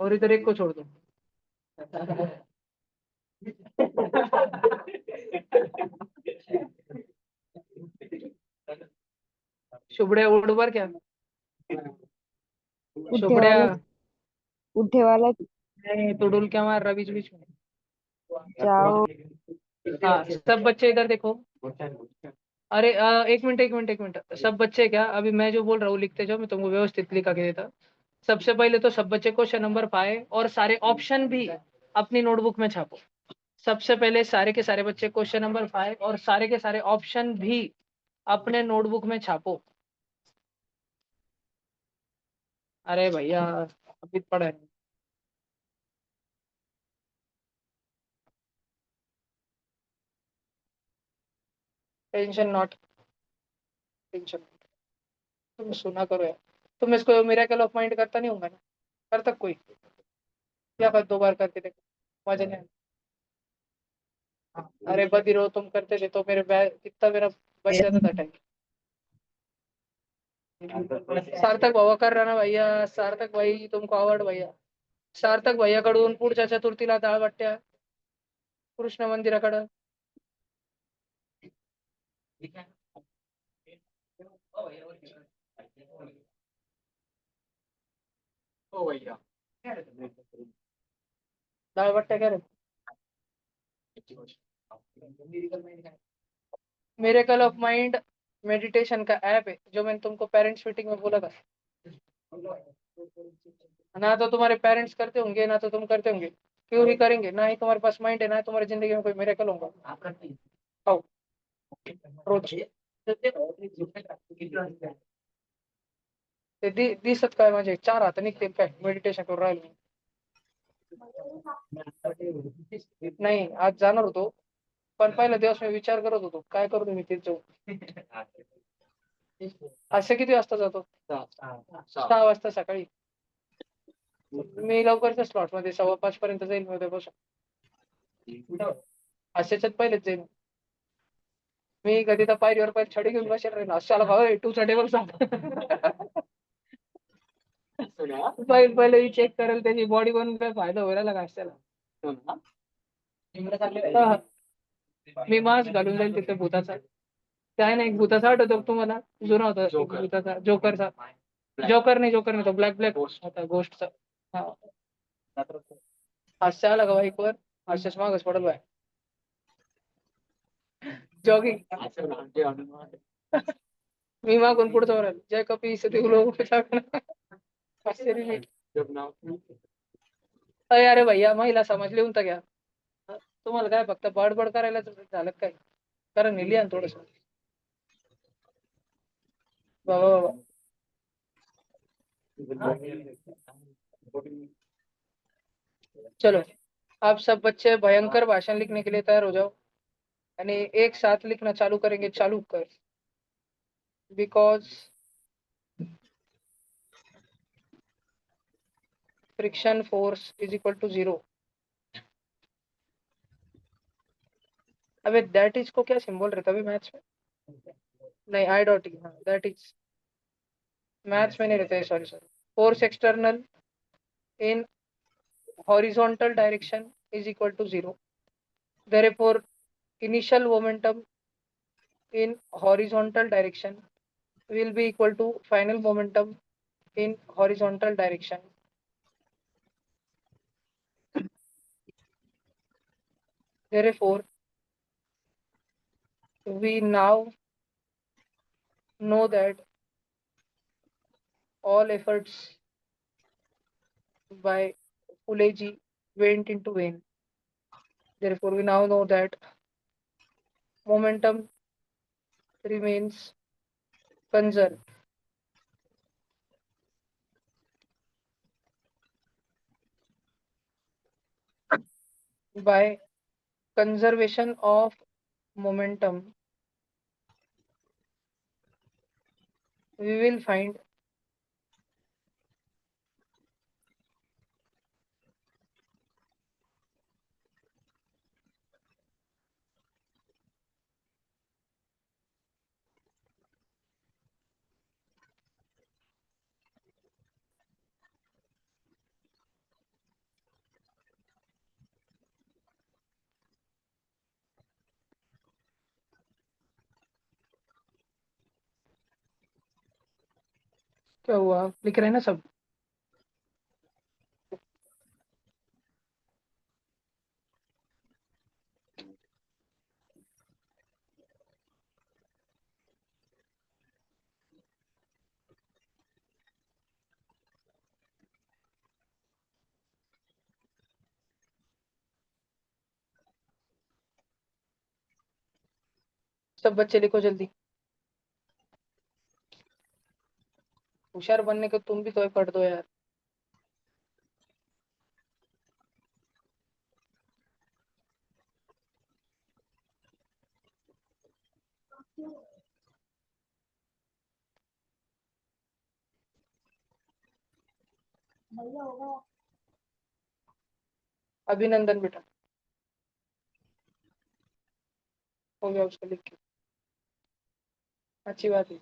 और इधर एक को छोड़ दो। शुभ्रिया उड़वर क्या? उठे शुभ्रिया, वाला उठे वाला नहीं टुडुल क्या मार रहा बीच बीच में? जाओ। हाँ, सब बच्चे इधर देखो। अरे एक मिनट, एक मिनट, एक मिनट, सब बच्चे क्या, अभी मैं जो बोल रहा हूँ लिखते जाओ, मैं तुमको व्यवस्थित लिखा के देता। सबसे पहले तो सब बच्चे क्वेश्चन नंबर 5 और सारे ऑप्शन भी अपनी नोटबुक में छापो। सबसे पहले सारे के सारे बच्चे क्वेश्चन नंबर 5 और सारे के सारे ऑप्शन भी अपने नोटबुक में छापो। अरे भैया अभी पढ़े। Tension not, tension. तुम सुना करो यार। तुम इसको मिरेकल ऑफ माइंड करता नहीं होगा ना? करता कोई? या कर 2 बार करके देखो, मजा नहीं आया। अरे बदी रहो, तुम करते थे तो मेरे बैग कितना मेरा बच जाता था टाइम। सार्थक बाबा कर रहा ना भैया, सार्थक भाई तुमको अवार्ड भैया। सार्थक भैयाकडून पुढच्या चतुर्थीला दाळबट्ट्या कृष्ण मंदिराकडं. हो भैया दाळबट्ट्या क्या रे? मिरेकल ऑफ माइंड मेडिटेशन का ऐप है जो मैंने तुमको पेरेंट्स मीटिंग में बोला था. ना तो तुम्हारे पेरेंट्स करते होंगे ना तो तुम करते होंगे. क्यों ही करेंगे? ना ही तुम्हारे पास माइंड है ना तुम्हारी जिंदगी में कोई मिरेकल होगा. हो रोज ते दिसत काय म्हणजे 4 हात निघतील काय मेडिटेशन करून राहिलो. नाही आज जाणार होतो पण पहिला दिवस मी विचार करत होतो काय करू मी तिथे जाऊन. असे किती वाजता जातो? 6 वाजता सकाळी. मी लवकरच्या स्लॉट मध्ये 5:15 पर्यंत जाईल मी उद्यापासून. अशाच्यात पहिलेच जाईल. मी कधी तर पायरीवर पाय छडी घेऊन बसेल राहील अशाला भाऊ टू टेबल सांग. पहिले मी चेक करेल त्याची बॉडी बनवून काय फायदा होईल का अशाला. मी मास्क घालून जाईल तिथे भूताचा. काय नाही भूताचा आठवतो तुम्हाला जुना होता भूताचा जोकरचा. जोकर नाही तो ब्लॅक होता गोष्टचा. हा हास्य आला का बाईकवर हास्यच मागच पडल बाय. जॉगिंग मी मागून पुढचा वर जय कपी सती लोग अरे भैया महिला समाज लिहून तर घ्या. तुम्हाला काय फक्त बडबड करायला झालं काय कारण लिहा थोडस. बाबा बाबा चलो आप सब बच्चे भयंकर भाषण लिखने के लिए तैयार हो जाओ यानी एक साथ लिखना चालू करेंगे. चालू कर because friction force is equal to 0. अबे दैट इज को क्या सिंबल रहता है मैथ्स में? नहीं आई डॉट ई. हाँ दैट इज मैथ्स में नहीं रहता है. Sorry sorry. Force external in horizontal direction is equal to 0. Therefore, initial momentum in horizontal direction will be equal to final momentum in horizontal direction. Therefore, we now know that all efforts by Puleji went into vain. Therefore, we now know that momentum remains conserved by conservation of momentum. We will find क्या हुआ लिख रहे हैं ना सब. सब बच्चे लिखो जल्दी. होशियार बनने को तुम भी तो पढ़ दो यार. अभिनंदन बेटा हो गया उसको लिख के. अच्छी बात है.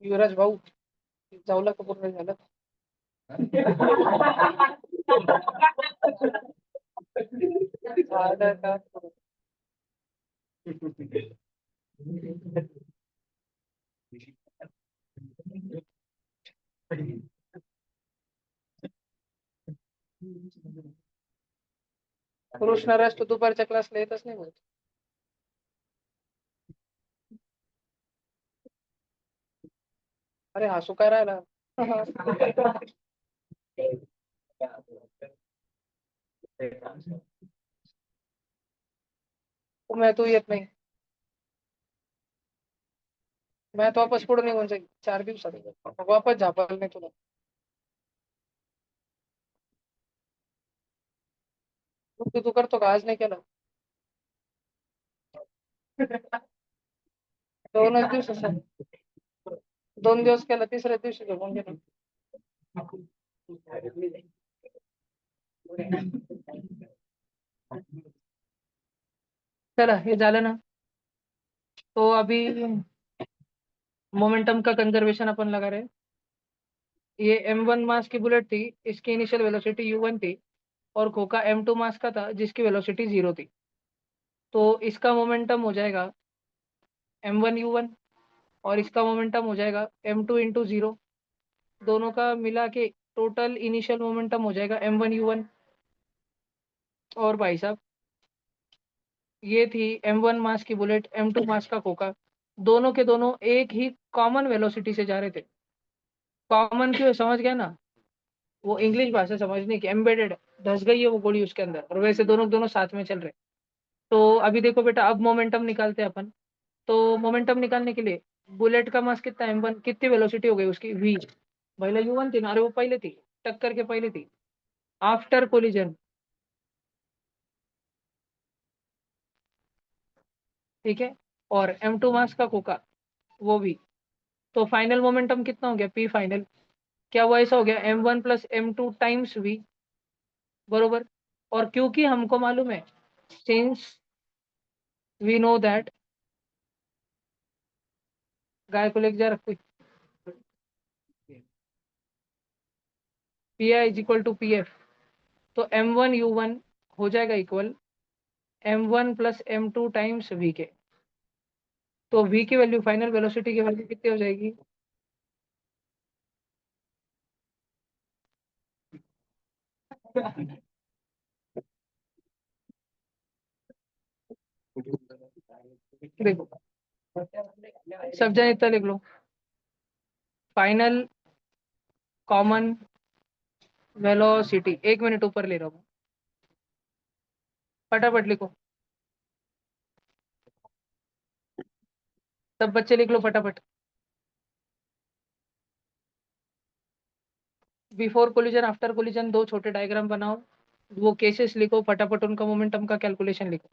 युवराज भाऊ जाऊला का पूर्ण झालं? झालं का? कृष्ण राज तो दुपारच्या क्लासला येतच नाही बोलत. अरे हसू काय राहिला? मैं तू येत नाही. मैं तो वापस पुढे निघून जाईल 4 दिवसात. मग वापस झापाल नाही तुला. तू करतो का? आज नाही केलं. 2 दिवस 2 दिवस केला, तिसऱ्या दिवशी झोपून गेलो. चला हे झालं ना. तो अभी मोमेंटम का कंजर्वेशन अपन लगा रहे हैं. ये m1 मास की बुलेट थी, इसकी इनिशियल वेलोसिटी u1 थी, और खोका m2 मास का था जिसकी वेलोसिटी 0 थी. तो इसका मोमेंटम हो जाएगा m1 u1, और इसका मोमेंटम हो जाएगा m2 इंटू 0. दोनों का मिला के टोटल इनिशियल मोमेंटम हो जाएगा m1 u1. और भाई साहब ये थी m1 मास की बुलेट, m2 मास का खोका. दोनों के दोनों एक ही कॉमन वेलोसिटी से जा रहे थे. कॉमन क्यों, समझ गया ना? वो इंग्लिश भाषा समझने की, एम्बेडेड धस गई है वो गोली उसके अंदर, और वैसे दोनों दोनों साथ में चल रहे. तो अभी देखो बेटा, अब मोमेंटम निकालते हैं अपन. तो मोमेंटम निकालने के लिए बुलेट का मास कितना है m1, कितनी वेलोसिटी हो गई उसकी v. पहले u1 थी ना, अरे वो पहले थी, टक्कर के पहले थी, आफ्टर कोलिजन. ठीक है. और m2 मास का खोका, वो भी. तो फाइनल मोमेंटम कितना हो गया p फाइनल? क्या वो ऐसा हो गया m1 plus m2 times v, बरोबर. और क्योंकि हमको मालूम है, सिंस वी नो दैट, गाय को लेके जा रखो, P I is equal to P F. तो m1 u1 हो जाएगा equal m1 plus m2 times v के. तो v की वैल्यू, फाइनल वेलोसिटी की वैल्यू कितनी हो जाएगी? देखो, सब जने इतना लिख लो. फाइनल कॉमन वेलोसिटी, 1 मिनट ऊपर ले रहा हूँ, फटाफट लिखो. सब बच्चे लिख लो फटाफट. बिफोर कोलिजन, आफ्टर कोलिजन, दो छोटे डायग्राम बनाओ, वो केसेस लिखो फटाफट, उनका मोमेंटम का कैलकुलेशन लिखो.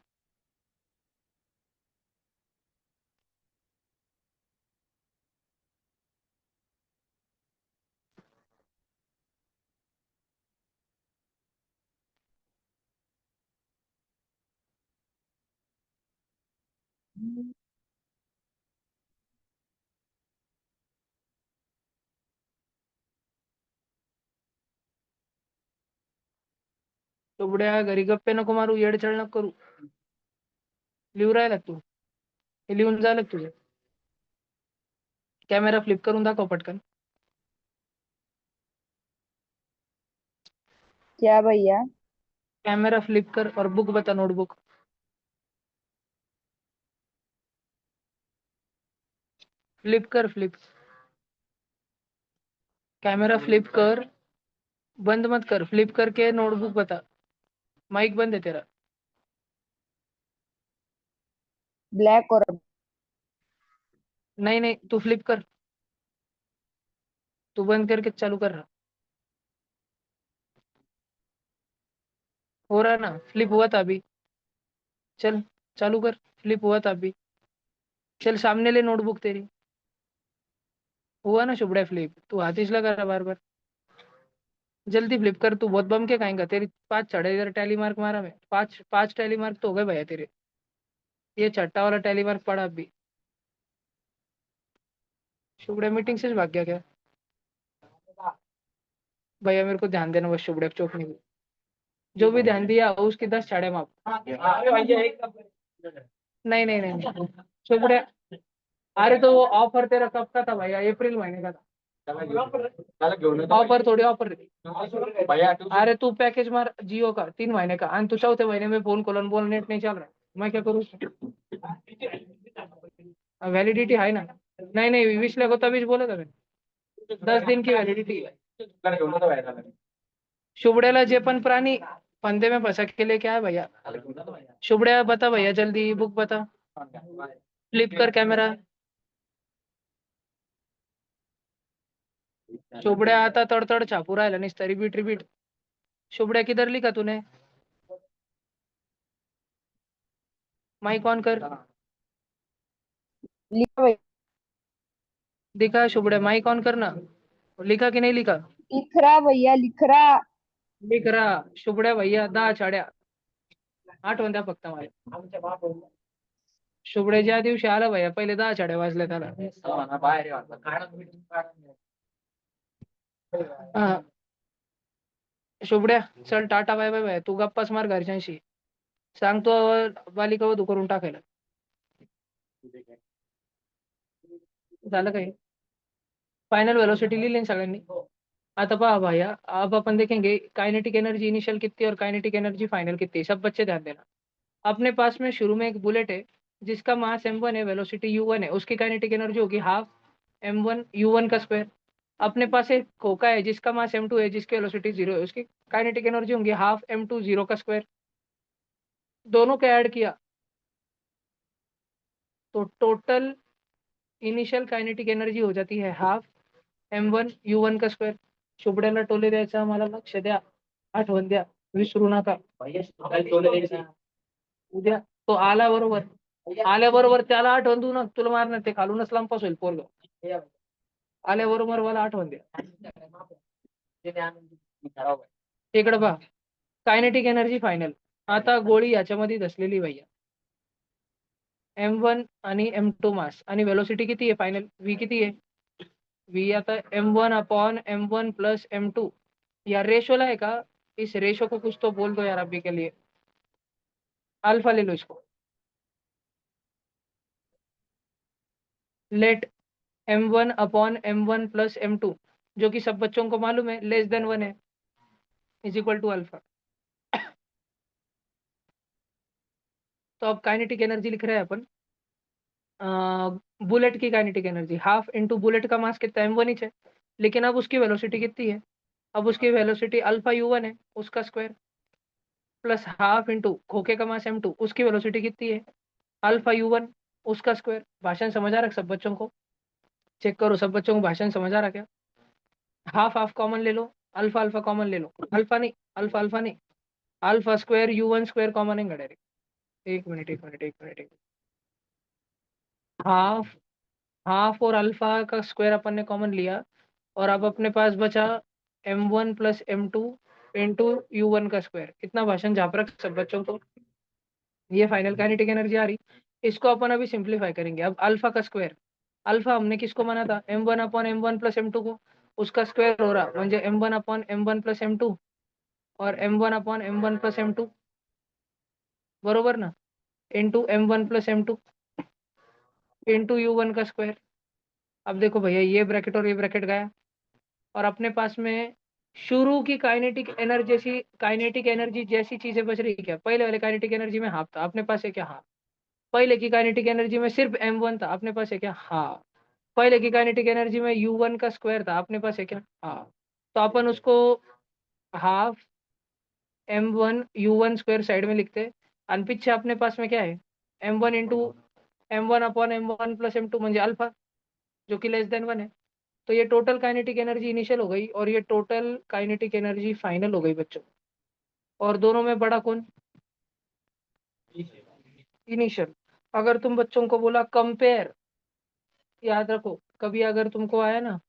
तो बुड्या घरी गप्पे नको मारू, येडचळ नको करू. लिहू राहिला तू? हे लिहून झालं का तुझं? कॅमेरा फ्लिप करून दाखव पटकन. क्या भैया? कैमरा फ्लिप कर और बुक बता, नोटबुक. फ्लिप कर, फ्लिप. कैमरा फ्लिप कर, बंद मत कर, फ्लिप करके नोटबुक बता. माइक बंद है तेरा. ब्लैक और नहीं नहीं, तू फ्लिप कर. तू बंद करके चालू कर रहा. हो रहा ना, फ्लिप हुआ था अभी. चल चालू कर. फ्लिप हुआ था अभी. चल सामने ले नोटबुक तेरी. हुआ ना शुभ्रा फ्लिप? तू हाथ इसलिए कर रहा बार बार. जल्दी फ्लिप कर, तू बहुत बम के खाएगा. तेरी 5 इधर टैली मार्क मारा मैं, 5 टैली मार्क तो हो गए भैया तेरे. ये छठा वाला टैली मार्क पड़ा अभी. शुभ्रे मीटिंग से भाग गया क्या? भैया मेरे को ध्यान देना बस, शुभ्रे चौक नहीं। जो भी ध्यान दिया उसकी 10 छाड़े माप। नहीं नहीं नहीं नहीं। शुभ्रे, अरे तो वो ऑफर तेरा कब का था भैया? अप्रैल महीने का था ऑफर, थोड़ी ऑफर। अरे तू पैकेज मार जियो का 3 महीने का, आणि तू चौथे महीने में फोन कॉल बोल नेट नहीं चल रहा है, मैं क्या करूँ? वैलिडिटी है ना? नहीं नहीं, विश को तभी बोला था मैंने, 10 दिन की वैलिडिटी है। शुभड्याला जे पण प्राणी फंदे में फंसा के लेके आया भैया। शुभड्या बता भैया, जल्दी बुक बता, फ्लिप कर कैमरा। शुभड्या आता तडतड छापू राहिला नुसतं रिपीट रिपीट। शुभड्या किधर लिखा तूने? माइक ऑन कर, लिखा भैया। दिखा शुभड्या, माइक ऑन करना। लिखा की नहीं लिखा? लिख रहा भैया, लिख रहा। लिख रहा शुभड्या भैया, 10 छाड्या, आठवण द्या फक्त मला. शुभड्या ज्या दिवशी आला भैया, पहिले 10 छाड्या वाजल्या त्याला. हा. शुभड्या चल टाटा बाय बाय बाय, तू गप्पाच मार घरच्यांशी, सांगतो बालिका वधू करून टाकायला. झालं काही? फाइनल वेलोसिटी ली लें सगळ्यांनी. आता पहा भैया, अब अपन देखेंगे काइनेटिक एनर्जी इनिशियल कितनी और काइनेटिक एनर्जी फाइनल कितनी, सब बच्चे ध्यान देना। अपने पास में शुरू में एक बुलेट है जिसका मास m1 है, वेलोसिटी u1 है, उसकी काइनेटिक एनर्जी होगी हाफ m1 u1 का स्क्वायर। अपने पास एक खोका है जिसका मास m2 है, जिसकी वेलोसिटी 0 है, उसकी काइनेटिक एनर्जी होगी हाफ m2 0 का स्क्वायर। दोनों को ऐड किया तो टोटल इनिशियल काइनेटिक एनर्जी हो जाती है हाफ m1 u1 का स्क्वायर। शुभड्याला टोले द्यायचा, मला लक्ष द्या, आठवण द्या, विसरू नका. उद्या तो आल्याबरोबर त्याला आठवण देऊ ना, तुला मारणार ते खालूनच लांबपास होईल पोरग. आल्याबरोबर मला आठवण द्या. इकडे पहा, कायनेटिक एनर्जी फायनल. आता गोळी याच्यामध्ये धसलेली भैया, m1 आणि m2 मास, आणि वेलोसिटी किती आहे फायनल, v किती आहे? v आता m1 upon m1 plus m2, या रेशोला है का? इस रेशो को कुछ तो बोल दो यार अभी के लिए, अल्फा ले लो इसको। Late m1 upon m1 plus m2, जो कि सब बच्चों को मालूम है लेस देन 1 है, इज इक्वल टू अल्फा। तो अब काइनेटिक एनर्जी लिख रहे हैं अपन, बुलेट की kinetic energy half into bullet का मास कितना है, m1 ही है, लेकिन अब उसकी वेलोसिटी कितनी है? अब उसकी वेलोसिटी अल्फा u1 है, उसका स्क्वायर, प्लस हाफ इंटू खोखे का मास m2, उसकी वेलोसिटी कितनी है? अल्फा u1, उसका स्क्वायर। भाषण समझ आ रहा है सब बच्चों को? चेक करो सब बच्चों को भाषण समझ आ रहा क्या? हाफ हाफ कॉमन ले लो, अल्फा अल्फा कॉमन ले लो, अल्फा नहीं, अल्फा अल्फा नहीं, alpha square u1 square common है डायरेक्ट। एक मिनट एक मिनट एक मिनट एक, हाफ हाफ और अल्फा का स्क्वायर अपन ने कॉमन लिया, और अब अपने पास बचा m1 plus m2 into u1 का स्क्वायर। इतना भाषण झाप रख सब बच्चों को, ये फाइनल काइनेटिक एनर्जी आ रही। इसको अपन अभी सिंप्लीफाई करेंगे। अब अल्फा का स्क्वायर, अल्फा हमने किसको माना था? m1 upon m1 plus m2 को, उसका स्क्वायर हो रहा म्हणजे m1 upon m1 plus m2 और m1 upon m1 plus m2, बरोबर ना, into m1 plus m2 into u1 का स्क्वायर। अब देखो भैया, ये ब्रैकेट और ये ब्रैकेट गया, और अपने पास में शुरू की काइनेटिक एनर्जी जैसी चीजें बच रही क्या? पहले वाले काइनेटिक एनर्जी में हाफ था, अपने पास है क्या? हाँ। पहले की काइनेटिक एनर्जी में सिर्फ m1 था, अपने पास है क्या? हाँ। पहले की काइनेटिक एनर्जी में u1 का स्क्वायर था, अपने पास है क्या? हाँ। तो अपन उसको half m1 u1 square side में लिखते हैं, आणि पीछे अपने पास में क्या है? m1 into m1 upon m1 plus m2 म्हणजे अल्फा, जो कि लेस देन 1 है। तो ये टोटल काइनेटिक एनर्जी इनिशियल हो गई, और ये टोटल काइनेटिक एनर्जी फाइनल हो गई बच्चों। और दोनों में बड़ा कौन? इनिशियल। अगर तुम बच्चों को बोला कंपेयर, याद रखो, कभी अगर तुमको आया ना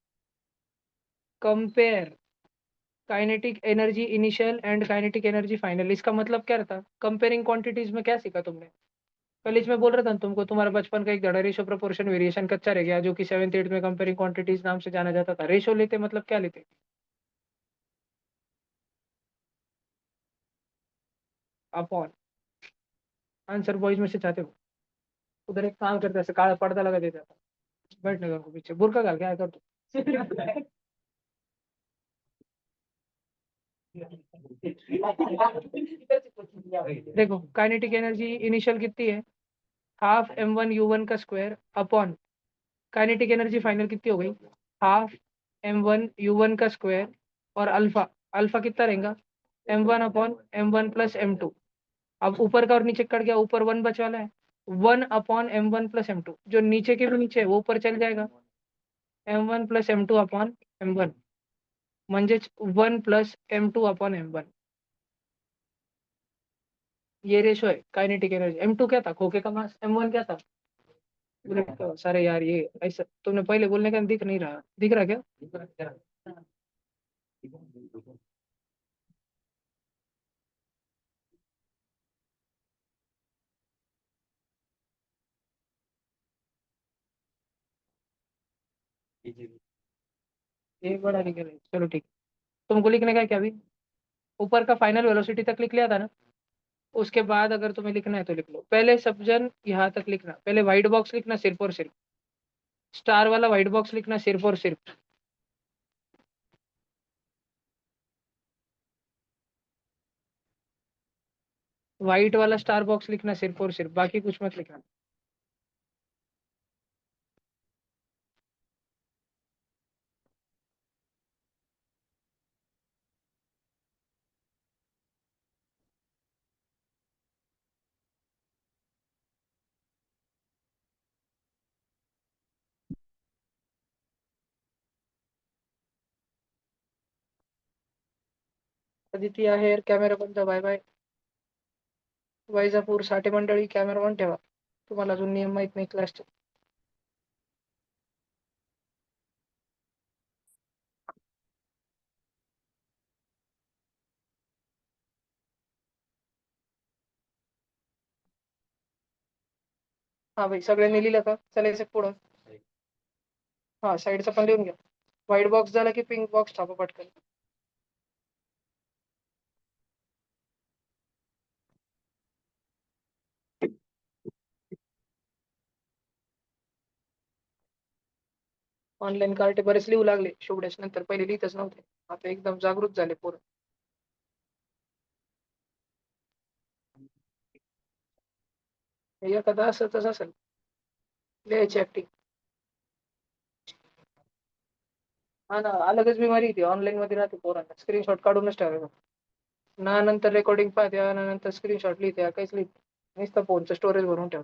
compare kinetic energy initial and kinetic energy final, इसका मतलब क्या रहता? कंपेयरिंग क्वांटिटीज में क्या सीखा तुमने? कॉलेज में बोल रहा था ना तुमको, तुम्हारा बचपन का एक धड़ा रेशो प्रोपोर्शन वेरिएशन कच्चा रह गया, जो कि 7th 8th में कंपेयरिंग क्वांटिटीज नाम से जाना जाता था। रेशो लेते मतलब क्या लेते? अपॉन। आंसर बॉयज में से चाहते हो? उधर एक काम करते ऐसे काला पर्दा लगा देता था, बैठने का उनको पीछे बुरका डाल के आया कर तू। देखो काइनेटिक एनर्जी इनिशियल कितनी है, हाफ m1 u1 का square upon kinetic energy final कितनी हो गई, हाफ m1 u1 का स्क्वायर और अल्फा, अल्फा कितना रहेगा, m1 upon m1 plus m2। अब ऊपर का और नीचे कट गया, ऊपर 1 बच वाला है, 1/m1 प्लस m2, जो नीचे के भी नीचे है वो ऊपर चल जाएगा, m1 plus m2 upon m1, म्हणजेच 1 प्लस m2 अपॉन m1। ये रेशो है काइनेटिक एनर्जी। m2 क्या था, खोखे का मास, m1 क्या था, बुलेट का। सारे यार ये ऐसा तुमने पहले बोलने का दिख नहीं रहा, दिख रहा क्या? ये बड़ा लिख रहे, चलो ठीक। तुमको लिखने का है क्या अभी? ऊपर का फाइनल वेलोसिटी तक लिख लिया था ना? उसके बाद अगर तुम्हें लिखना है तो लिख लो। पहले सब जन यहाँ तक लिखना, पहले व्हाइट बॉक्स लिखना सिर्फ और सिर्फ, स्टार वाला व्हाइट बॉक्स लिखना सिर्फ और सिर्फ। व्हाइट वाला स्टार बॉक्स लिखना सिर्फ और सिर्फ, बाकी कुछ मत लिखना। आदित्य आहेर कॅमेरा बंद, बाय बाय. वैजापूर साठे मंडळी कॅमेरा ऑन ठेवा. तुम्हाला अजून नियम माहित नाही क्लासचे. हा भाई सगळ्यांनी लिहिलं का? चालायचं पुढं. हा साईडचा पण लिहून घ्या. व्हाईट बॉक्स झाला की पिंक बॉक्स छापा पटकन. ऑनलाईन कार्टे बरेच लिहू लागले शुभडेश नंतर, पहिले लिहितच नव्हते, आता एकदम जागृत झाले पोरं. हे एखादा असंच असेल लिहायची ऍक्टिंग. हा ना, अलगच बिमारी ती ऑनलाईन मध्ये राहते पोरांना, स्क्रीनशॉट काढूनच ठेवायचं ना, नंतर रेकॉर्डिंग पाहत्या ना, नंतर स्क्रीनशॉट लिहित्या, काहीच लिहित नुसतं फोनचं स्टोरेज भरून ठेव.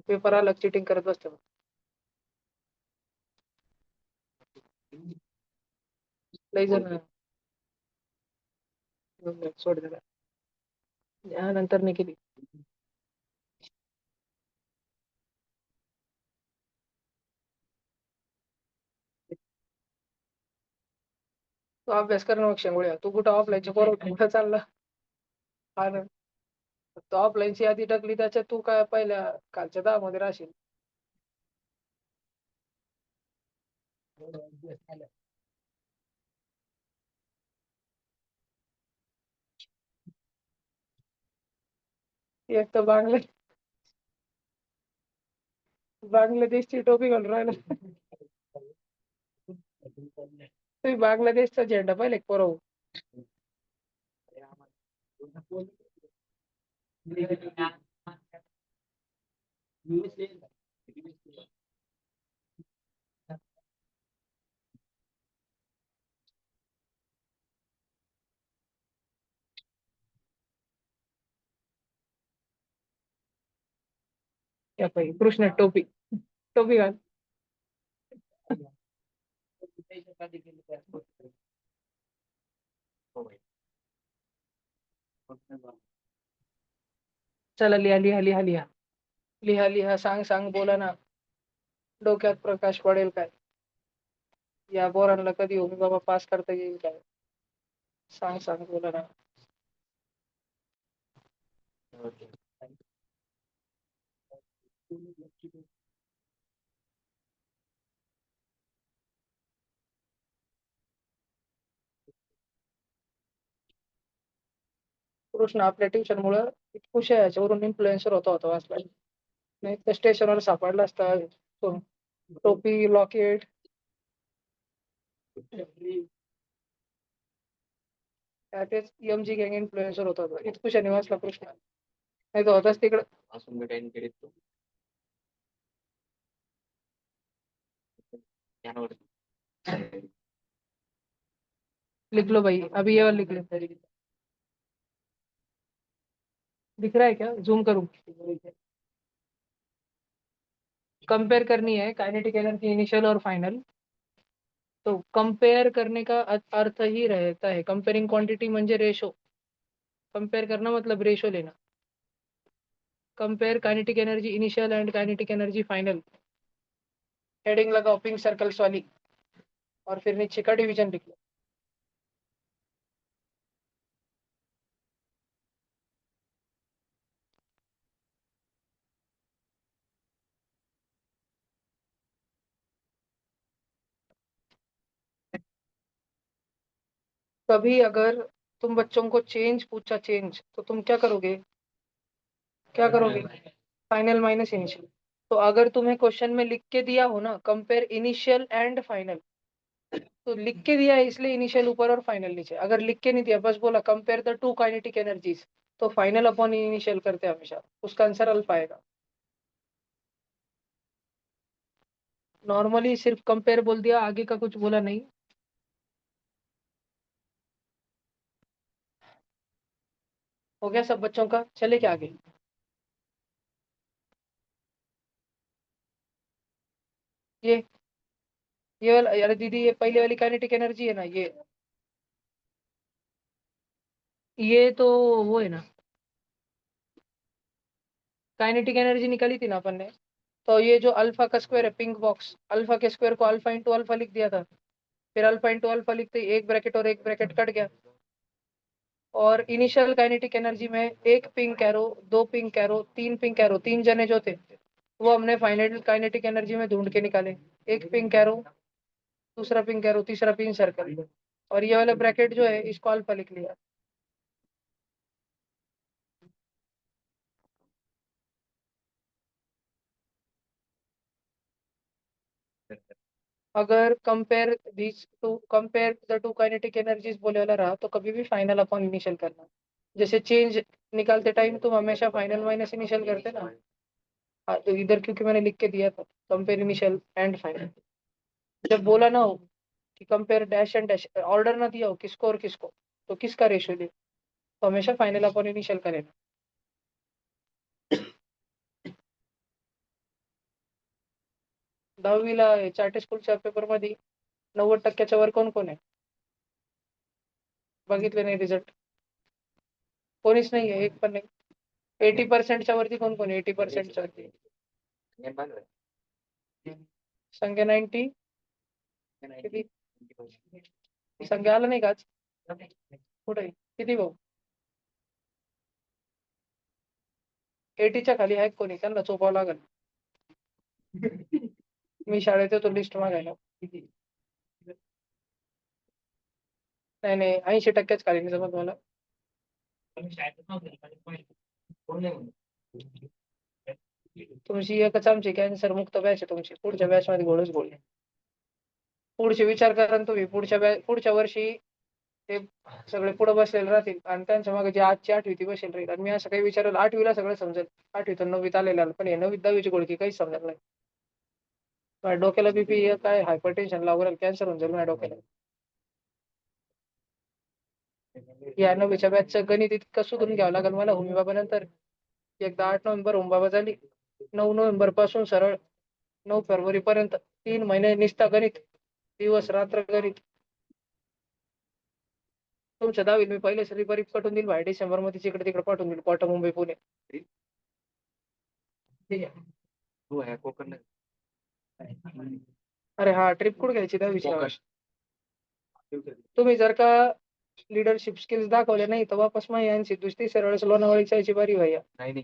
पेपर अलग चिटिंग करत बसते. लई जण सोड दिला, नंतर नाही केली. तू अभ्यास कर ना मग शेंगुळ्या, तू कुठं ऑफलाईनच्या बरोबर कुठं चालला. हा ना, तो ऑफलाईनची यादी टाकली त्याच्यात तू काय पहिल्या कालच्या 10 मध्ये राहशील. एक तर बांगलादेशची टोपी घालून राहिला. तुम्ही बांगलादेशचा झेंडा पाहिले पोरव. क्या पाहिजे कृष्ण टोपी, टोपी घाल. चला लिहा लिहा लिहा लिहा लिहा लिहा, सांग सांग, बोला ना. डोक्यात प्रकाश पडेल काय, या पोरांना कधी हो बाबा पास करता येईल काय. सांग बोला ना. कृष्ण आपल्या ट्युशन मुळे खुश आहे, याच्यावरून इन्फ्लुएन्सर होता वाचला. नाही तर स्टेशनवर सापडला असता तो. टोपी लॉकेट. तेच एमजी गँग इन्फ्लुएन्सर होता तो. इतकुशाने वाचला कृष्ण, नाही तर होताच तिकडं. लिख लो भाई, अभी ये वाला लिख लो. दिख रहा है क्या, जूम करूं? कंपेयर करनी है काइनेटिक एनर्जी इनिशियल और फाइनल. तो कंपेयर करने का अर्थ ही रहता है, कंपेयरिंग क्वांटिटी म्हणजे रेशो. कंपेयर करना मतलब रेशो लेना. Compare kinetic energy initial and kinetic energy final. Heading लगाओ पिंक सर्कल्स वाली, और फिर नीचे का डिवीजन लिख लो. कभी अगर तुम बच्चों को चेंज पूछा, चेंज, तो तुम क्या करोगे? क्या करोगे? Final minus initial. तो अगर तुम्हें क्वेश्चन में लिख के दिया हो ना, कंपेयर इनिशियल एंड फाइनल, तो लिख के दिया है इसलिए इनिशियल ऊपर और फाइनल नीचे. अगर लिख के नहीं दिया, बस बोला compare the two kinetic energies, तो फाइनल अपॉन इनिशियल करते हैं हमेशा. उसका आंसर अल्फा आएगा. नॉर्मली सिर्फ कंपेयर बोल दिया, आगे का कुछ बोला नहीं. हो गया सब बच्चों का, चले क्या आगे? ये वाला, यार दीदी, ये पहले वाली काइनेटिक एनर्जी है ना, ये तो वो है ना, काइनेटिक एनर्जी निकाली थी ना अपन ने. तो ये जो अल्फा का स्क्वायर है, पिंक बॉक्स, अल्फा के स्क्वायर को अल्फा इंटू अल्फा लिख दिया था. फिर अल्फा इंटू अल्फा लिखते ही एक ब्रैकेट और एक ब्रैकेट कट गया. और इनिशियल काइनेटिक एनर्जी में एक पिंक एरो, दो पिंक एरो, तीन पिंक एरो, तीन जने जो थे वो हमने फाइनल काइनेटिक एनर्जी में ढूंढ के निकाले. एक पिंक एरो, दूसरा पिंक एरो, तीसरा पिंक सर्कल, और ये वाला ब्रैकेट जो है इसको अल्फा लिख लिया. अगर compare the two kinetic energies बोले वाला रहा, तो कभी भी फाइनल अपॉन इनिशियल करना. जैसे चेंज निकालते टाइम तुम हमेशा फाइनल माइनस इनिशियल करते ना. हाँ, तो इधर क्योंकि मैंने लिख के दिया था कंपेयर इनिशियल एंड फाइनल. जब बोला ना हो कि compare dash and dash, order ना दिया हो किसको और किसको, तो किसका रेशियो ले, तो हमेशा फाइनल अपॉन इनिशियल करेगा. 10वीला चार्टे स्कूलच्या पेपर मध्ये 90% वर कोण कोण आहे? बघितले नाही रिझल्ट? कोणीच नाही आहे, एक पण नाही. 80% वरती कोण कोण आहे? 80% वरती संख्या 90. किती संख्या आला नाही का आज? कुठे किती भाऊ? 80च्या खाली आहे कोणी? त्यांना चोपावं लागेल. मी शाळेत येतो लिस्ट मागायला. नाही नाही, 80%च खाली नाही जमत मला. तुमची एकच आमची कॅन्सर मुक्त बॅच आहे तुमची. पुढच्या बॅच मध्ये गोळच गोळी. पुढचे विचार करा ना तुम्ही. पुढच्या वर्षी ते सगळे पुढे बसलेले राहतील आणि त्यांच्या मागे जी आजची 8वी ती बसेल राहील. आणि मी असं काही विचारलं, 8वीला सगळं समजेल, 8वीतून 9वीत आलेला, पण हे 9वीत 10वीची गोळकी काहीच समजत नाही. माझ्या डोक्याला बीपी काय हायपर टेन्शन लागू, कॅन्सर होऊन जाईल माझ्या डोक्याला. या 9वीच्या बॅचचं गणित इतकं सुधून घ्यावं लागेल मला होमी बाबा नंतर. एकदा 8 नोव्हेंबर होमी बाबा झाली, 9 नोव्हेंबर पासून सरळ 9 फेब्रुवारी पर्यंत 3 महिने निस्ता गणित, दिवस रात्र गणित. तुमच्या 10वीत मी पहिले सरी परीक्षा पाठवून दिली भाई, डिसेंबर मध्ये इकडे तिकडे पाठवून दिली, कोटा मुंबई पुणे. अरे हा ट्रिप कुठे घ्यायची 10वीची? तुम्ही जर का लिडरशिप स्किल्स दाखवले नाही तर वापस माही आणि सिद्धूच तिसऱ्या वेळेस लोणावळीची यायची बारी भैया. नाही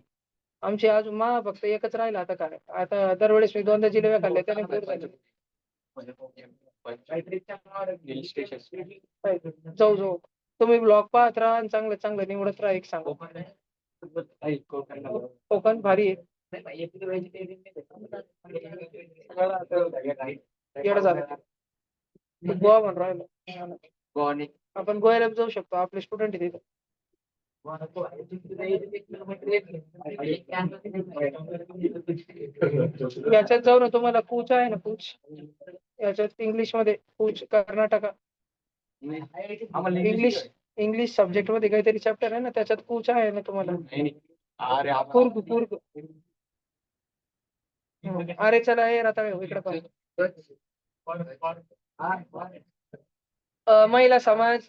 आमची अजून फक्त एकच राहिला आता काय. आता दरवेळेस मी 2दा जिलेबी खाल्ले त्याने पूर झाले. हिल स्टेशन जाऊ जाऊ. तुम्ही ब्लॉग पाहत राहा आणि चांगलं चांगलं निवडत राहा. एक सांगू कोकण भारी आहे. येडं झालं. गोवा म्हणून राहिलो. आपण गोव्याला जाऊ शकतो. आपले स्टुडंट आहे तिथे. याच्यात जाऊ ना तुम्हाला कूच आहे ना कूच. याच्यात इंग्लिश मध्ये कूच कर्नाटका. इंग्लिश सब्जेक्ट मध्ये काहीतरी चॅप्टर आहे ना त्याच्यात कूच आहे ना तुम्हाला. कुर्ग कुर्ग. अरे चला ये रताळे इकडे महिला समाज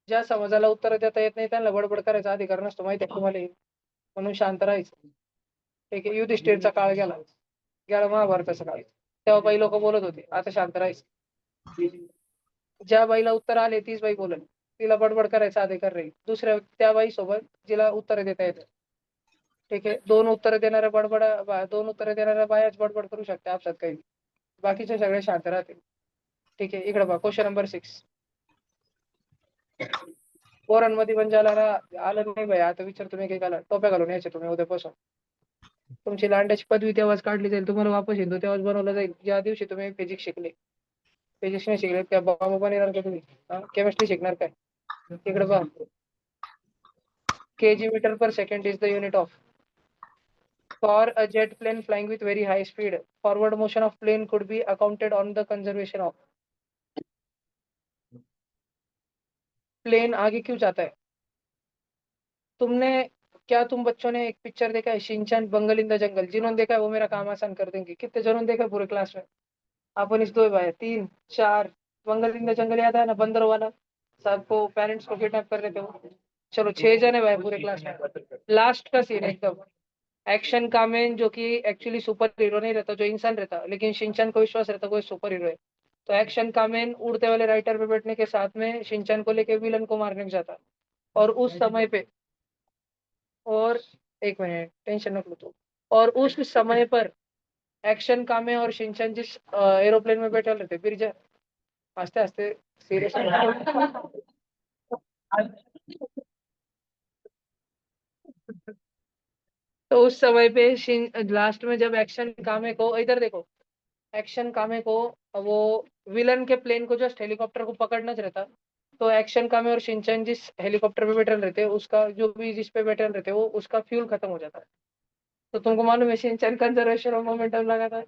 ज्या समाजाला उत्तर देता येत नाही त्यांना बडबड करायचा अधिकार नसतो माहिती आहे तुम्हाला. म्हणून शांत राहायचं. ठीक आहे. युधिष्ठिरचा काळ गेला महाभारताचा काळ. तेव्हा बाई लोक बोलत होते. आता शांत राहायचं. ज्या बाईला उत्तर आले तीच बाई बोलत. तिला बडबड करायचा अधिकार राहील. दुसऱ्या त्या बाई सोबत जिला उत्तर देता येतं. ठीक आहे. दोन उत्तर देणाऱ्या बायाच बडबड करू शकते. आपसात काही बाकीचे सगळे शांत राहतील. ठीक आहे. इकडे बघा क्वेश्चन नंबर 6. पोरांमध्ये पण ज्याला आलं नाही बाई आता विचार तुम्ही काही घाला टोप्या घालून यायचे तुम्ही उद्यापासून. तुमची लांड्याची पदवी तेव्हाच काढली जाईल. तुम्हाला वापस येतो तेव्हाच बनवलं जाईल ज्या दिवशी तुम्ही फिजिक्स शिकले. फिजिक्स नाही शिकले त्या बाबा पण येणार का तुम्ही. केमिस्ट्री शिकणार काय. इकडे पहा. kg meter per second is the unit of. For a jet plane flying with very high speed, forward motion of plane could be accounted on the conservation of. Plane आगे क्यों जाता है. तुम बच्चों ने एक पिक्चर देखा है शिनचैन बंगल इन द जंगल. जिन्होंने देखा है वो मेरा काम आसान कर देंगे. कितने जनों ने देखा है पूरे क्लास में. अपन इस 2 भाई 3 4. बंगल इन द जंगल याद है ना बंदरों वाला. सबको पेरेंट्स को किडनैप कर रहे थे वो. चलो 6 जन है भाई पूरे क्लास में. लास्ट का सीन एकदम एक्शन का मेन जो कि एक्चुअली सुपर हीरो नहीं रहता जो इंसान रहता लेकिन शिनचैन को विश्वास रहता कोई सुपर हीरो है. तो एक्शन का मेन उड़ते वाले राइटर पे बैठने के साथ में शिनचैन को लेके विलन को मारने जाता. और उस समय पे और एक मिनट टेंशन रख लो तो. और उस समय पर एक्शन कामे और शिनचैन जिस एरोप्लेन में बैठे रहते फिर आस्ते आस्ते सीरियस. तो उस समय पे लास्ट में जब एक्शन कामे को इधर देखो. एक्शन कामे को वो विलन के प्लेन को जस्ट हेलीकॉप्टर को पकड़ना रहता. तो एक्शन कामे और शिनचैन जिस हेलीकॉप्टर पे बैठे रहते उसका जो भी जिस पे बैठे रहते वो उसका फ्यूल खत्म हो जाता है. तो तुमको मालूम है शिनचैन कंजर्वेशन ऑफ मोमेंटम लगा था.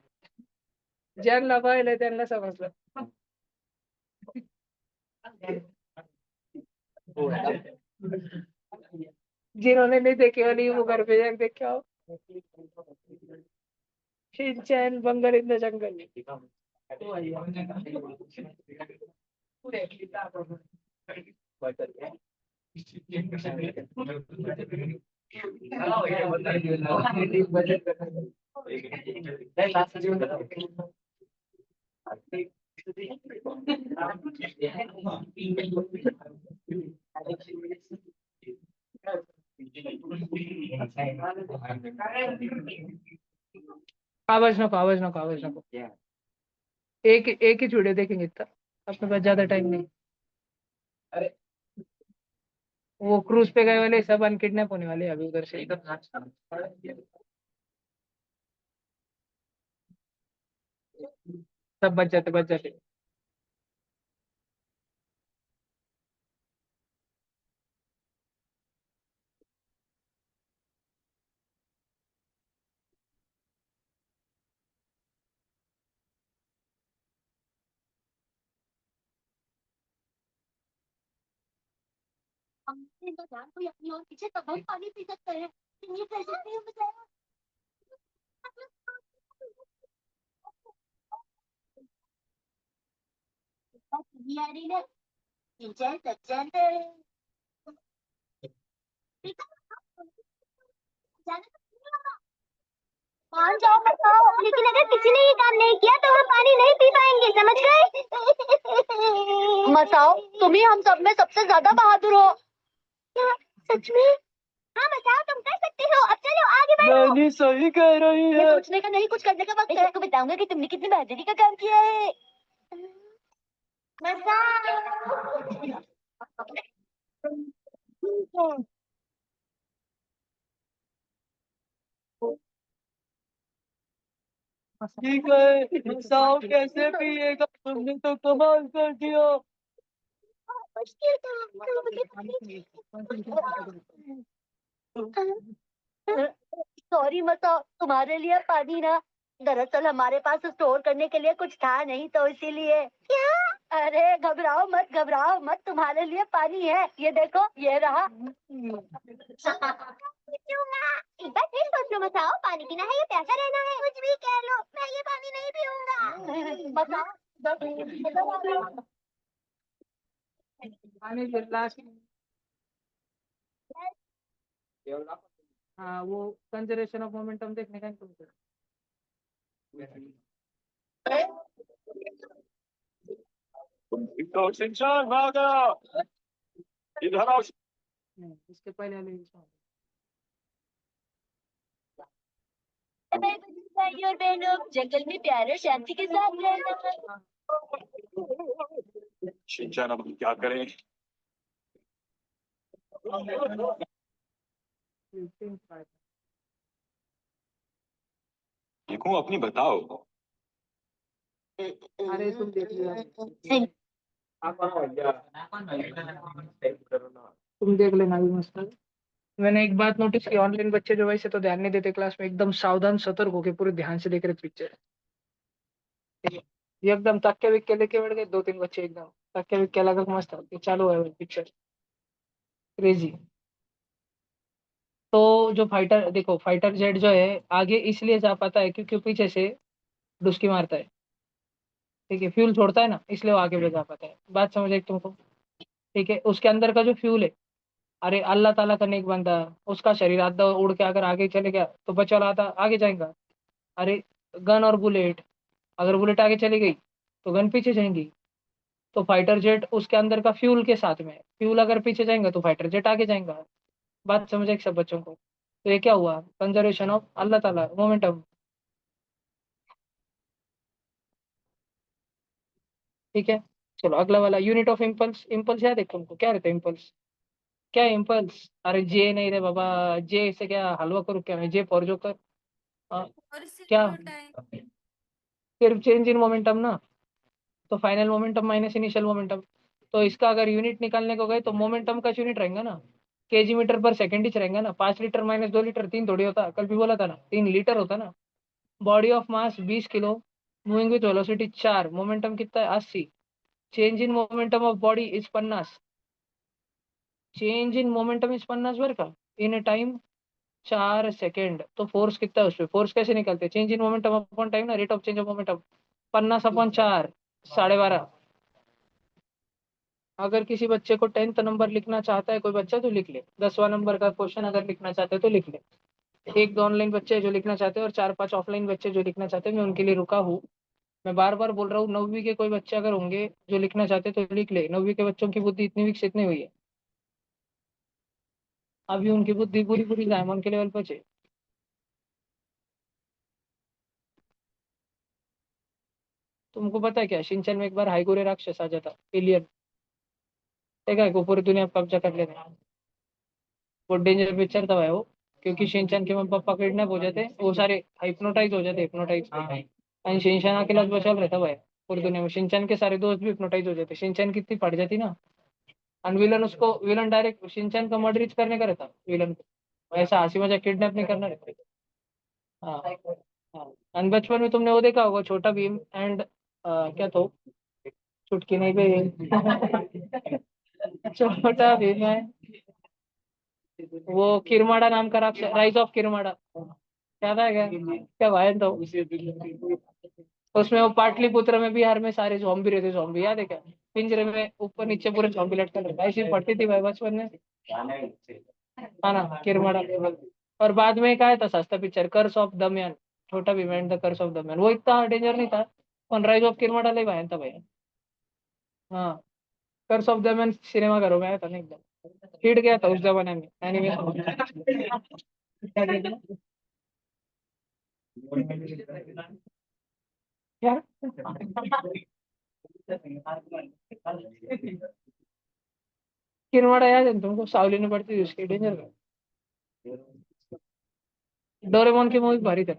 ज्यांना पाहिलं त्यांना समजलं. जिन्होंने नहीं देखे वाली वो घर पे जाके देखे आओ. Shinchan bungle in the jungle. आवाज नको. एक ही वीडियो देखेंगे इतना. अपने पास ज्यादा टाइम नहीं. वो क्रूज पे गए वाले सब अनकिडनैप होने वाले अभी उधर से. सब बच जाते. हमने इनका ध्यान कोई अपनी ओर खींचे तब हम पानी पी सकते हैं. ये कैसे नहीं हो जाएगा. बिहारी ने सिंचाई सज्जन जाने मान जाओ बताओ, लेकिन अगर किसी ने ये काम नहीं किया तो हम पानी नहीं पी पाएंगे, समझ गए? मसाओ, तुम ही हम सब में सबसे ज्यादा बहादुर हो। क्या सच में? हाँ मसाओ, तुम कर सकते हो। अब चलो आगे बढ़ो। नानी सही कह रही ये है। सोचने का नहीं, कुछ करने का वक्त है। मैं बताऊंगा कि तुमने कितनी बहादुरी का काम किया है। मसाओ। ठीक है, मसाओ कैसे पिएगा? तुमने तो कमाल कर दिया। मुश्किल था। सॉरी मसा, तुम्हारे लिए पानी ना, दरअसल हमारे पास स्टोर करने के लिए कुछ था नहीं, तो इसीलिए। क्या? अरे घबराओ मत, तुम्हारे लिए पानी है, ये देखो, ये रहा। पीऊंगा। एक बार फिर सोच लो मसाओ, पानी पीना है या प्यासा रहना है? कुछ भी कह लो, मैं ये पानी नहीं पीऊंगा। मसाओ, पानी फिर लास्ट। हाँ, वो कंजर्वेशन ऑफ मोमेंटम देखने का तुमको। तो शिनचान भागा, इधर आओ। नहीं, इसके पहले वाले भाई और बहनों, जंगल में प्यार और शांति के साथ रहना। शिनचान अब हम क्या करें? देखो अपनी बताओ। अरे तुम देख लिया, तुम देख लेना भी मस्त है। मैंने एक बात नोटिस की, ऑनलाइन बच्चे जो वैसे तो ध्यान नहीं देते क्लास में, एकदम सावधान सतर्क होके पूरे ध्यान से देख रहे पिक्चर। ये एकदम तक्के विक्के लेके बैठ गए, दो तीन बच्चे एकदम तक्के विक्के लगा के मस्त है, चालू है पिक्चर, क्रेजी। तो जो फाइटर देखो, फाइटर जेट जो है आगे इसलिए जा पाता है क्योंकि पीछे से डुस्की मारता है, ठीक है, फ्यूल छोड़ता है ना, इसलिए वो आगे बढ़ जा पाता है। बात समझ आई तुमको? ठीक है, उसके अंदर का जो फ्यूल है, अरे अल्लाह ताला का नेक बंदा, उसका शरीर आधा उड़ के अगर आगे चले गया तो बचा वाला आधा आगे जाएगा। अरे गन और बुलेट, अगर बुलेट आगे चली गई तो गन पीछे जाएंगी। तो फाइटर जेट उसके अंदर का फ्यूल के साथ में, फ्यूल अगर पीछे जाएंगे तो फाइटर जेट आगे जाएगा। बात समझ आई सब बच्चों को? तो ये क्या हुआ, कंजर्वेशन ऑफ अल्लाह ताला मोमेंटम। ठीक है, चलो अगला वाला, यूनिट ऑफ इम्पल्स। इम्पल्स याद है तुमको, क्या रहता है इम्पल्स? क्या इम्पल्स? अरे जे नहीं रे बाबा, जे से क्या हलवा करूँ क्या मैं, जे फॉर जोकर। हाँ, क्या? सिर्फ चेंज इन मोमेंटम ना, तो final momentum minus initial momentum. तो इसका अगर यूनिट निकालने को गए तो मोमेंटम का यूनिट रहेगा ना, केजी मीटर पर सेकंड ही रहेगा ना। 5 लीटर माइनस 2 लीटर, 3 थोड़ी होता, कल भी बोला था ना, 3 लीटर होता ना। Body of mass 20 kilo, moving with velocity 4, momentum कितना है 80। Change in momentum of body is 50, change in momentum is 50 बर का, इन ए टाइम 4 सेकेंड। तो फोर्स कितना है उसपे, फोर्स कैसे निकलते हैं, change in momentum upon time ना, rate of change of momentum, 50/4, 12.5। अगर किसी बच्चे को 10th नंबर लिखना चाहता है कोई बच्चा तो लिख ले, 10वां नंबर का क्वेश्चन अगर लिखना चाहते हैं तो लिख ले। एक दो ऑनलाइन बच्चे जो लिखना चाहते हैं और 4-5 ऑफलाइन बच्चे जो लिखना चाहते हैं, मैं उनके लिए रुका हूँ। मैं बार बार बोल रहा हूँ, 9वीं के कोई बच्चे अगर होंगे जो लिखना चाहते हैं तो लिख ले, 9वीं के बच्चों की बुद्धि इतनी विकसित नहीं हुई है, अभी उनकी बुद्धि पूरी पूरी डायमंड के लेवल पर है। तुमको पता है क्या, शिनचैन में एक बार हाइगोरे राक्षस आ जाता, एलियन, देखा है, वो पूरी दुनिया पर कब्जा कर लेते हैं। वो डेंजर पिक्चर था भाई वो, क्योंकि शिनचैन के मम्मी पापा किडनैप हो जाते, वो सारे हाइप्नोटाइज हो जाते, हिप्नोटाइज। एंड शिनचैन अकेला बचा रहता भाई पूरी दुनिया में, शिनचैन के सारे दोस्त भी हिप्नोटाइज हो जाते, शिनचैन कितनी पड़ जाती ना। एंड विलन उसको, विलन डायरेक्ट शिनचैन का मर्डर करने का रहता विलन को, ऐसा हंसी मजाक किडनैप नहीं करना रहता। हाँ हाँ। एंड बचपन में तुमने वो देखा होगा, छोटा भीम एंड क्या तो, चुटकी नहीं पे छोटा भीम है, वो किरमाड़ा नाम का राक्षस, राइज ऑफ किरमाड़ा, याद है क्या? क्या भाई तो उसमें वो पाटलिपुत्र में बिहार में सारे जॉम्बी रहते, जॉम्बी याद है क्या? पिंजरे में ऊपर नीचे पूरे जॉम्बी लटके रहते, ऐसी पढ़ती थी भाई बचपन में। हाँ ना, किरमाड़ा। और बाद में क्या था, सस्ता picture, curse of Damyaan, Chhota Bheem and the curse of the man, वो इतना डेंजर नहीं था, पण राइज ऑफ किरमाडाला भयान था भाई. हाँ, curse of the man cinema घरों में आया था ना एकदम, हिट गया था उस जमाने में एनिमेशन. क्या किरमाड़ा याद है तुमको, सावली ने पड़ती थी उसकी, डेंजर का. डोरेमोन की मूवी भारी थे.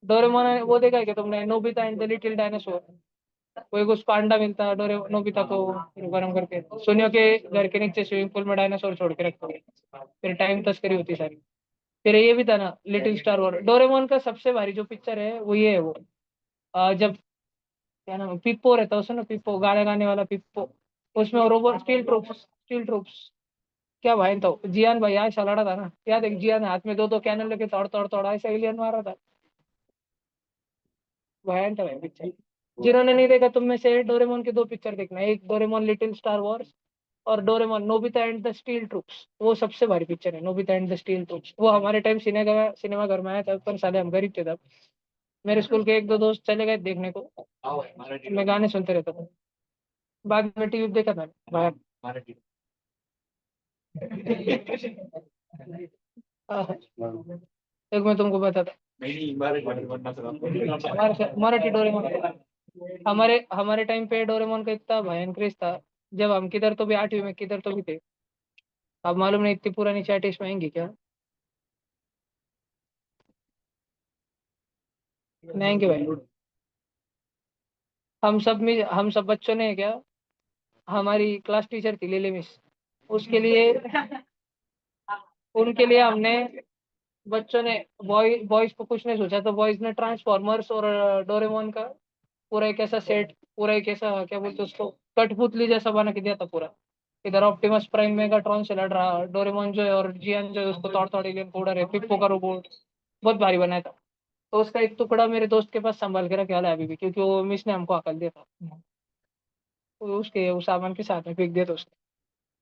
डोरेमोन वो देखा है कि तुमने, Nobita and the little dinosaur. कोई कुछ पांडा मिलता है डोरे नोबिता को, गरम करके सुनियो के घर के नीचे स्विमिंग पूल में डायनासोर छोड़ के रखते हैं, फिर टाइम तस्करी होती सारी. फिर ये भी था ना लिटिल स्टार वॉर. डोरेमोन का सबसे भारी जो पिक्चर है वो ये है, वो जब क्या नाम है, पिप्पो रहता है उसमें ना, पिप्पो गाने गाने वाला पिप्पो, उसमें रोबोट स्टील ट्रूप्स. क्या भाई तो जियान भाई ऐसा लड़ा था ना, याद है जियान हाथ में दो दो कैनन लेके तोड़ तोड़ तोड़ ऐसा एलियन मारा था. भयान था भाई पिक्चर. जिन्होंने नहीं देखा तुम में से, डोरेमोन के दो पिक्चर देखना, एक डोरेमोन लिटिल स्टार वॉर्स और Doraemon Nobita and the steel troops. वो सबसे भारी पिक्चर है Nobita and the steel troops. वो हमारे टाइम सिनेमा घर में आया था, पर साले हम गरीब थे तब. मेरे स्कूल के एक दो दोस्त चले गए देखने को, मैं गाने सुनते रहता था. बाद में टीवी देखा था भाई. हाँ, एक मैं तुमको बताता. मराठी डोरेमोन, हमारे हमारे टाइम पे डोरेमोन का इतना भयान क्रेज था. जब हम किधर तो भी 8वीं में किधर तो भी थे. अब मालूम नहीं इतनी पुरानी चैटिस में आएंगी क्या, नहीं आएंगे भाई. हम सब बच्चों ने क्या, हमारी क्लास टीचर थी लिली मिस, उसके लिए उनके लिए हमने बच्चों ने, बॉयज को कुछ नहीं सोचा, तो बॉयज ने ट्रांसफॉर्मर्स और डोरेमोन का पूरा एक ऐसा सेट, पूरा एक ऐसा क्या बोलते हैं उसको, कठपुतली जैसा बना के दिया था पूरा. इधर ऑप्टिमस प्राइम मेगाट्रॉन से लड़ रहा, डोरेमोन जो है और जियान जो है उसको तोड़ तोड़ एलियन को उड़ा रहे, पिप्पो का रोबोट बहुत भारी बनाया था. तो उसका एक टुकड़ा मेरे दोस्त के पास संभाल के रखे वाला है अभी भी, क्योंकि वो मिस ने हमको अकल दिया था. तो उसके उस सामान के साथ में फेंक दिया था उसने.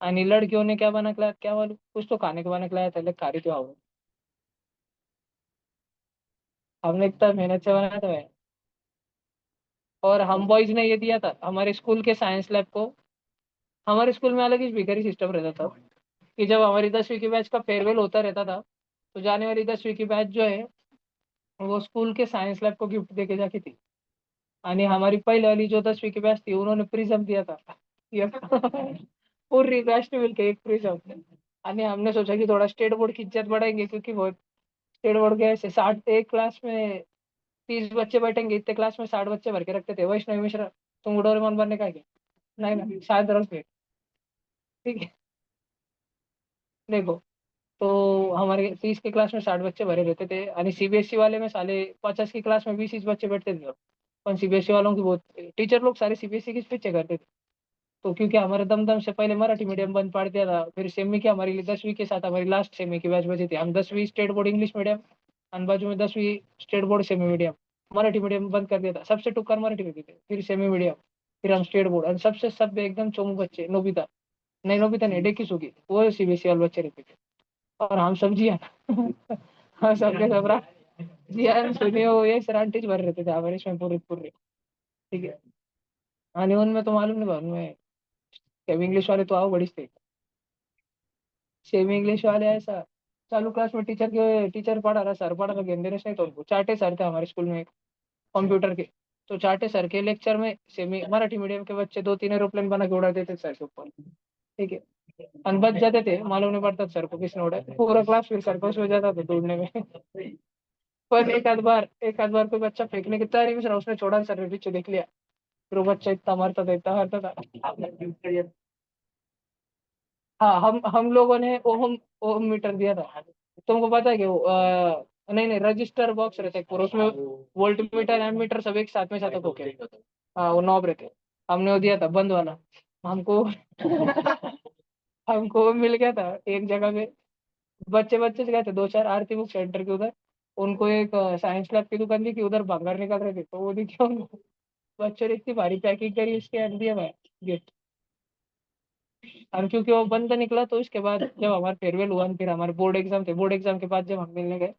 आणि लड़कियों ने क्या बना के लाया क्या मालूम, कुछ तो खाने को बना के लाया था, खा रही थी वो. हमने इतना मेहनत से बनाया था भाई. और हम बॉयज ने ये दिया था हमारे स्कूल के साइंस लैब को. हमारे स्कूल में अलग ही भिखारी सिस्टम रहता था, कि जब हमारी 10वीं की बैच का फेयरवेल होता रहता था, तो जाने वाली 10वीं की बैच जो है वो स्कूल के साइंस लैब को गिफ्ट देके जाती थी. आणि हमारी पहले वाली जो 10वीं की बैच थी उन्होंने प्रिज्म दिया था. ये पूरी बैच ने मिलकर एक प्रिज्म. आणि हमने सोचा कि थोड़ा स्टेट बोर्ड की इज्जत बढ़ाएंगे, क्योंकि बहुत स्टेट बोर्ड के ऐसे 60, एक क्लास में 30 बच्चे बैठेंगे, इतने क्लास में 60 बच्चे भर के रखते थे. वैष्णवी मिश्रा, तुम डोरेमोन बनने का है क्या? नहीं ना, शायद रख दे. ठीक है, देखो. तो हमारे 30 की क्लास में 60 बच्चे भरे रहते थे, आणि सीबीएसई वाले में साले 50 की क्लास में 20 बच्चे बैठते थे. पर सीबीएसई वालों की बहुत, टीचर लोग सारे सीबीएसई के पीछे करते थे. तो क्योंकि हमारे दमदम से पहले मराठी मीडियम बंद पड़ दिया था, फिर सेमी की हमारी 10वीं के साथ हमारी लास्ट सेमी की बैच बची थी. हम 10वीं स्टेट बोर्ड इंग्लिश मीडियम, और बाजू में 10वीं state board semi medium. Marathi medium बंद कर दिया था, सबसे टुक्कर मराठी में थे, फिर सेमी मीडियम, फिर हम स्टेट बोर्ड. और सबसे सब एकदम चोमू बच्चे, नोबिता, नहीं नोबिता नहीं, डेकी सुगी, वो सीबीएसई वाले बच्चे रहते थे. और हम सब जिया. हाँ, सबके सब जिया सुनिए वो ये सरांटीज भर रहते थे हमारे इसमें पूरे पूरे. ठीक है. आणि उनमें तो मालूम नहीं था उनमें, सेमी इंग्लिश वाले तो आओ बड़ी थे. सेमी इंग्लिश वाले ऐसा, चालू क्लास में टीचर पढ़ा रहा, सर पढ़ा रहा, गेंदे नहीं तो उनको चाटे सर थे हमारे स्कूल में कंप्यूटर के. तो चाटे सर के लेक्चर में सेमी मराठी मीडियम के बच्चे 2-3 एरोप्लेन बना के उड़ा देते सर के ऊपर. ठीक है. और बच जाते थे, मालूम नहीं पड़ता सर को किसने उड़ाया, पूरा क्लास फिर सर को हो जाता था ढूंढने में. पर एक आध बार कोई बच्चा फेंकने की तैयारी में था, उसने छोड़ा, सर ने पीछे देख लिया. फिर वो बच्चा इतना मारता था. हाँ, हम लोगों ने ओम मीटर दिया था. तुमको पता है कि वो नहीं नहीं, रजिस्टर बॉक्स रहता है पूरा, उसमें वोल्ट मीटर एम मीटर सब एक साथ में साथ होके. हाँ, वो नॉब रहते. हमने वो दिया था बंद वाला. हमको हमको वो मिल गया था एक जगह पे. बच्चे बच्चे से गए थे 2-4 आरती बुक सेंटर के उधर. उनको एक साइंस लैब की दुकान थी कि उधर भंगार निकल रहे थे, तो वो दिखे उनको. बच्चों ने इतनी भारी पैकिंग करी उसके अंदर दिया भाई गिफ्ट. और क्योंकि वो बंद निकला, तो इसके बाद जब हमारा फेयरवेल हुआ, फिर हमारे बोर्ड एग्जाम थे, बोर्ड एग्जाम के बाद जब हम मिलने गए,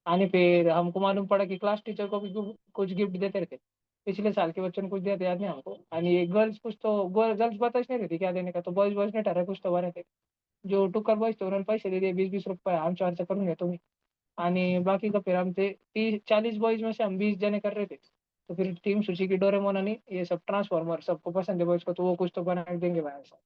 आणि फिर हमको मालूम पड़ा कि क्लास टीचर को भी कुछ गिफ्ट देते रहते, पिछले साल के बच्चों ने कुछ दिया था, याद नहीं हमको। आणि गर्ल्स कुछ तो गर्ल्स बताच नहीं रहती क्या देने का, तो बॉयज ने ठरवा कुछ तो बने थे, जो टुकर बॉयज थे उन्होंने पैसे दे दिए 20-20 रुपये, आमच्या वरचं करून घेतो मी। आणि बाकी का फिर हम थे 30-40 बॉयज में से हम 20 जने कर रहे थे। तो फिर टीम सुची की डोरेमोन आणि ये सब ट्रांसफॉर्मर सबको पसंद है बॉयज को, तो वो कुछ तो बना के देंगे भाई ऐसा।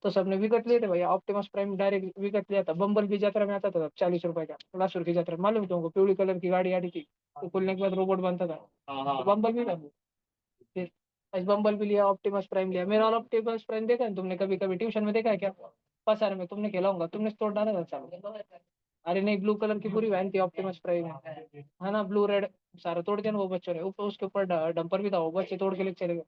तो सबने विकत लिए थे भाई, ऑप्टिमस प्राइम डायरेक्ट विकत लिया था। बम्बल भी यात्रा में आता था 40 रुपए का, लासुर की यात्रा मालूम है तुमको, पिवली कलर की गाड़ी आती थी, तो खुलने के बाद रोबोट बनता था, तो बम्बल भी था। फिर आज बम्बल भी लिया, ऑप्टिमस प्राइम लिया। मेरा वाला ऑप्टिमस प्राइम देखा है तुमने कभी कभी ट्यूशन में, देखा है क्या? पसार में तुमने खेला होगा, तुमने तोड़ डाला था चालू। अरे नहीं, ब्लू कलर की पूरी वैन थी ऑप्टिमस प्राइम है ना, ब्लू रेड सारा तोड़ दिया ना वो बच्चों ने, ऊपर उसके ऊपर डंपर भी था, वो बच्चे तोड़ के लेके चले गए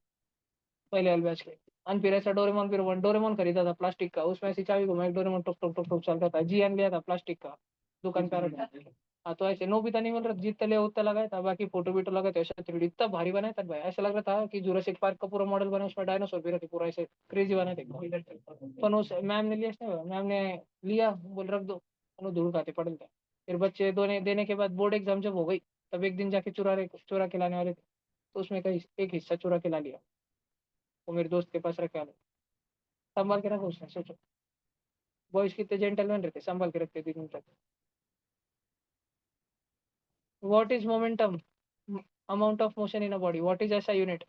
पहले वाले बैच के। और फिर ऐसा डोरेमोन, फिर वन डोरेमोन खरीदा था प्लास्टिक का, उसमें ऐसी चाबी को मैं डोरेमोन टुक टुक टुक टुक चलता था। जीएन लिया था प्लास्टिक का, दुकान पे आ रहा था। हाँ, तो ऐसे नोबिता नहीं मिल रहा, जितने ले उतना लगाया था, बाकी फोटो वीटो लगाए थे ऐसा 3D इतना भारी बनाया था भाई, ऐसा लग रहा था कि जुरासिक पार्क का पूरा मॉडल बना, उसमें डायनासोर भी रहते, पूरा ऐसे क्रेजी बनाए थे एकदम। पण उस मैम ने लिया, मैम ने लिया, बोल रख दो, उन्होंने धूल खाते पड़े थे। फिर बच्चे दोने देने के बाद बोर्ड एग्जाम जब हो गई, तब एक दिन जाके चुरा के लाने वाले थे, तो उसमें का एक हिस्सा चुरा के ला लिया, वो मेरे दोस्त के पास रखा, संभाल के रखो उसने, सोचो बॉयज कितने जेंटलमैन रहते, संभाल के रखते दिन तक। What is momentum? Amount of motion in a body. What is SI unit?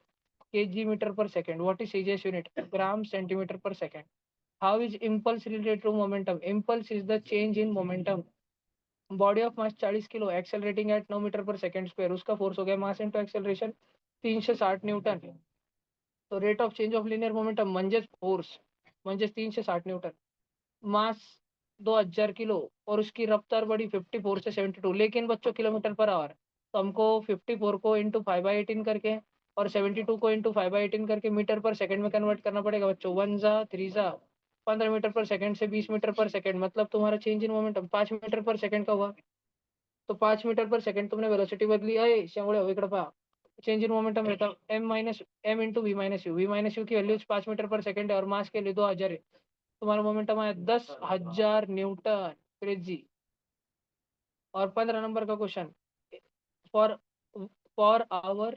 kg metre per second. What is CGS unit? Gram centimetre per second. How is impulse related to momentum? Impulse is the change in momentum. Body of mass 40 kilo, accelerating at 9 metre per second square, उसका force हो गया mass into acceleration 360 newton. तो rate of change of linear momentum म्हणजेच force, म्हणजेच 360 Newton. मास 2000 kilo और उसकी रफ्तार बढ़ी 54 से 72, लेकिन बच्चों किलोमीटर पर आवर। तो हमको 54 को इंटू 5/18 करके और 72 को इंटू 5/18 करके मीटर पर सेकंड में कन्वर्ट करना पड़ेगा बच्चों। 1 जा 3 जा 15 मीटर पर सेकंड से 20 मीटर पर सेकंड, मतलब तुम्हारा change in momentum 5 metre per second का हुआ। तो 5 मीटर पर सेकंड तुमने वेलोसिटी बदली आहे शेंगुळे इकडे पहा, चेंज इन मोमेंटम रहता m इंटू v-u की वैल्यू 5 मीटर पर सेकंड है और मास के लिए 2000 है। तुम्हारा मोमेंटम आया 10,000 न्यूटन, क्रेजी। और 15 नंबर का question, for for our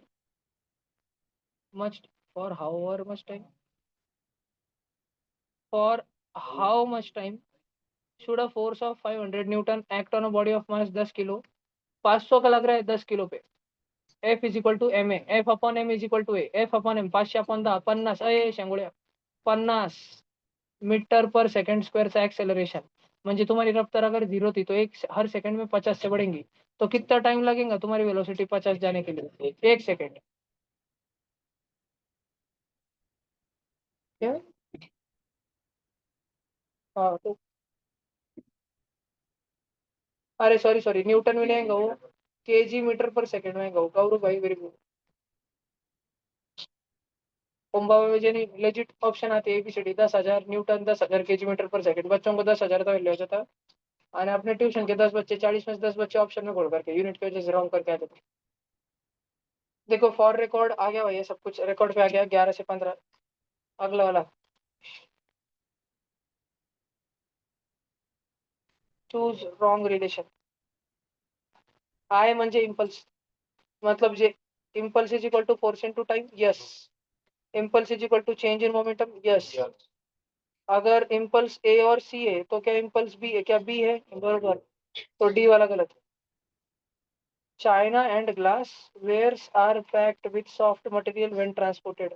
much for how much time for how much time should a force of 500 newton act on a body of mass 10 kilo. 500 का लग रहा है 10 किलो पे। F is equal to M A, F upon M is equal to F upon M, 500/10 50, शेंगुळ्या 50 metre per second square acceleration. म्हणजे तुम्हारी रफ्तार अगर 0 थी तो हर सेकंड में 50 से बढ़ेंगी, तो कितना टाइम लगेगा तुम्हारी वेलोसिटी 50 जाने के लिए? 1 सेकंड। क्या? हाँ तो अरे सॉरी सॉरी, न्यूटन में लेंगे वो, केजी मीटर पर सेकंड में गौ गौरव भाई वेरी गुड। कुंभा में जो लेजिट ऑप्शन आते हैं ABCD 10,000 Newton, 10,000 KG metre per second, बच्चों को 10,000 तो वैल्यू हो जाता है। और अपने ट्यूशन के 10 बच्चे 40 में से 10 बच्चे ऑप्शन में खोल करके यूनिट की वजह से रॉन्ग करके आते थे। देखो फॉर रिकॉर्ड आ गया भैया, सब कुछ रिकॉर्ड पे आ गया 11 से 15। अगला वाला, चूज रॉन्ग रिलेशन। आय म्हणजे इम्पल्स, मतलब जे impulse is equal to force into time, yes. Impulse is equal to change in momentum, yes. अगर इम्पल्स ए और सी है तो क्या इम्पल्स बी है? क्या बी है? बरोबर, तो डी वाला गलत है। China and glass wares are packed with soft material when transported.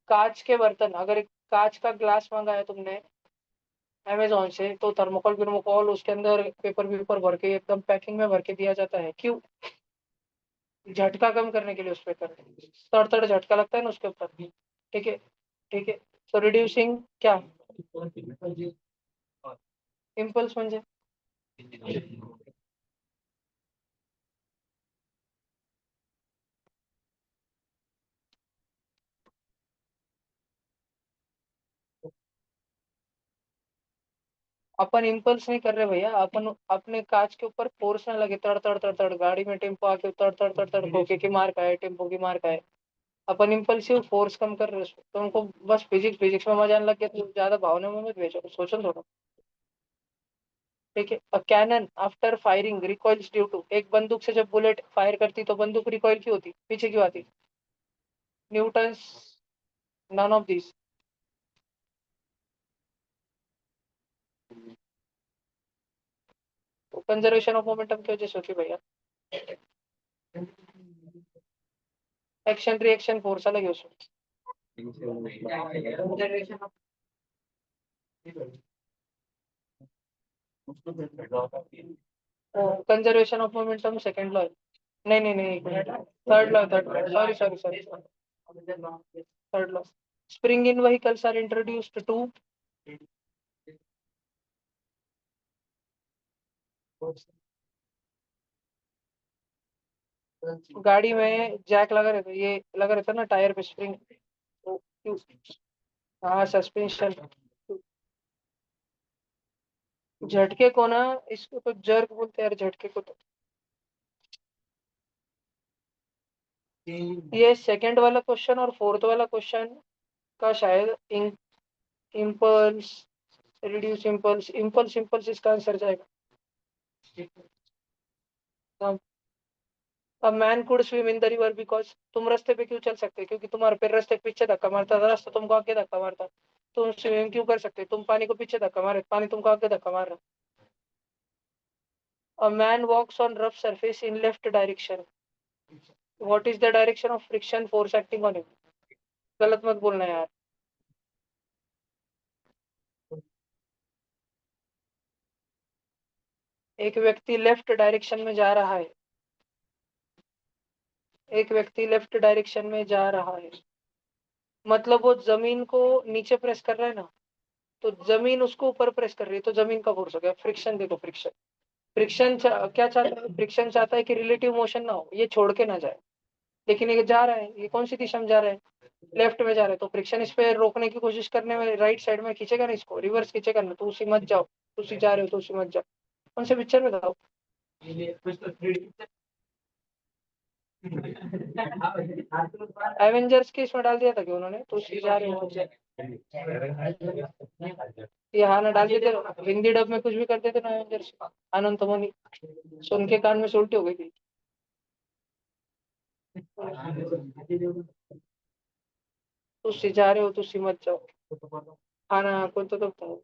कांच के बर्तन, अगर एक कांच का ग्लास मंगाया तुमने अमेजोन से, तो थर्मोकोल विर्मोकोल उसके अंदर पेपर वेपर भर के एकदम पैकिंग में भर के दिया जाता है, क्यों? झटका कम करने के लिए उस पे कर, तड़ तड़ झटका लगता है ना उसके ऊपर। ठीक है, ठीक है। तो रिड्यूसिंग क्या इम्पल्स म्हणजे? अपन इम्पल्स नहीं कर रहे भैया, अपन अपने कांच के ऊपर फोर्स ना लगे, तड़ तड़ तड़ तड़, गाड़ी में टेम्पो आके तड़ तड़ तड़ तड़ ठोके की मार खाए, टेम्पो की मार खाए। अपन इम्पल्सिव फोर्स कम कर रहे हैं उसको। तो उनको बस फिजिक्स फिजिक्स में मजा आने लग गया, तो ज्यादा भावना में मत भेजो, सोचो थोड़ा। ठीक है, a cannon after firing recoils due to, एक बंदूक से जब बुलेट फायर करती तो बंदूक रिकॉइल क्यों होती, पीछे क्यों आती, न्यूटन्स, नन ऑफ दिस। तो कंजर्वेशन ऑफ मोमेंटम की वजह से होती है भैया, एक्शन रिएक्शन फोर्स अलग है उसमें। Conservation of momentum second law है, नहीं नहीं नहीं, third law, sorry sorry sorry, third law. Spring in vehicles are introduced to, गाड़ी में जैक लगा रहता है, ये लगा रहता है ना टायर पे स्प्रिंग, तो क्यों, हाँ सस्पेंशन। झटके को ना, इसको तो जर्क बोलते हैं यार, झटके को तो। ये सेकंड वाला क्वेश्चन और फोर्थ वाला क्वेश्चन का शायद impulse, reduce impulse, impulse impulse इसका आंसर जाएगा। अब man could swim in the river because, तुम रास्ते पे क्यों चल सकते, क्योंकि तुम्हारे पैर रास्ते के पीछे धक्का मारता था, रास्ता तुमको आगे धक्का मारता। तुम स्विमिंग क्यों कर सकते, तुम पानी को पीछे धक्का मारे, पानी तुमको आगे धक्का मार रहा। A man walks on rough surface in left direction, what is the direction of friction force acting on it, गलत मत बोलना यार। एक व्यक्ति लेफ्ट डायरेक्शन में जा रहा है, एक व्यक्ति लेफ्ट डायरेक्शन में जा रहा है, मतलब वो जमीन को नीचे प्रेस कर रहा है ना, तो जमीन उसको ऊपर प्रेस कर रही है, तो जमीन का फोर्स हो गया फ्रिक्शन। देखो फ्रिक्शन, क्या चाहता है, फ्रिक्शन चाहता है कि रिलेटिव मोशन ना हो, ये छोड़ के ना जाए, लेकिन ये जा रहा है, ये कौन सी दिशा में जा रहा है, लेफ्ट में जा रहा है, तो फ्रिक्शन इस पे रोकने की कोशिश करने में राइट साइड में खींचेगा ना, इसको रिवर्स खींचेगा ना, तो उसी मत जाओ, उसी जा रहे हो तो उसी मत जाओ। कौन से पिक्चर में था, एवेंजर्स के इसमें डाल दिया था कि उन्होंने, तो उसी जा रहे हो, ये हाँ ना डाल देते, हिंदी डब में कुछ भी कर देते ना एवेंजर्स, आनंद तमोनी, सुन के कान में से उल्टी हो गई थी। तुसी जा रहे हो तुसी मत जाओ, हाँ ना कोणतं तो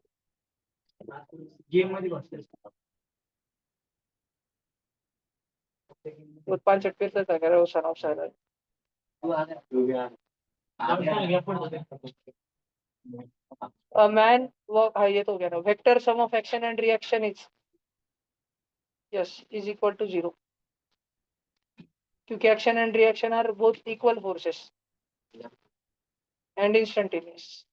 गेम मध्ये बसते, उत्पान चटपीर था कह रहे हो son of silence. A man वो, हाँ ये तो हो गया ना, vector sum of action and reaction is, yes, is equal to 0, क्योंकि action and reaction are both equal forces and instantaneous.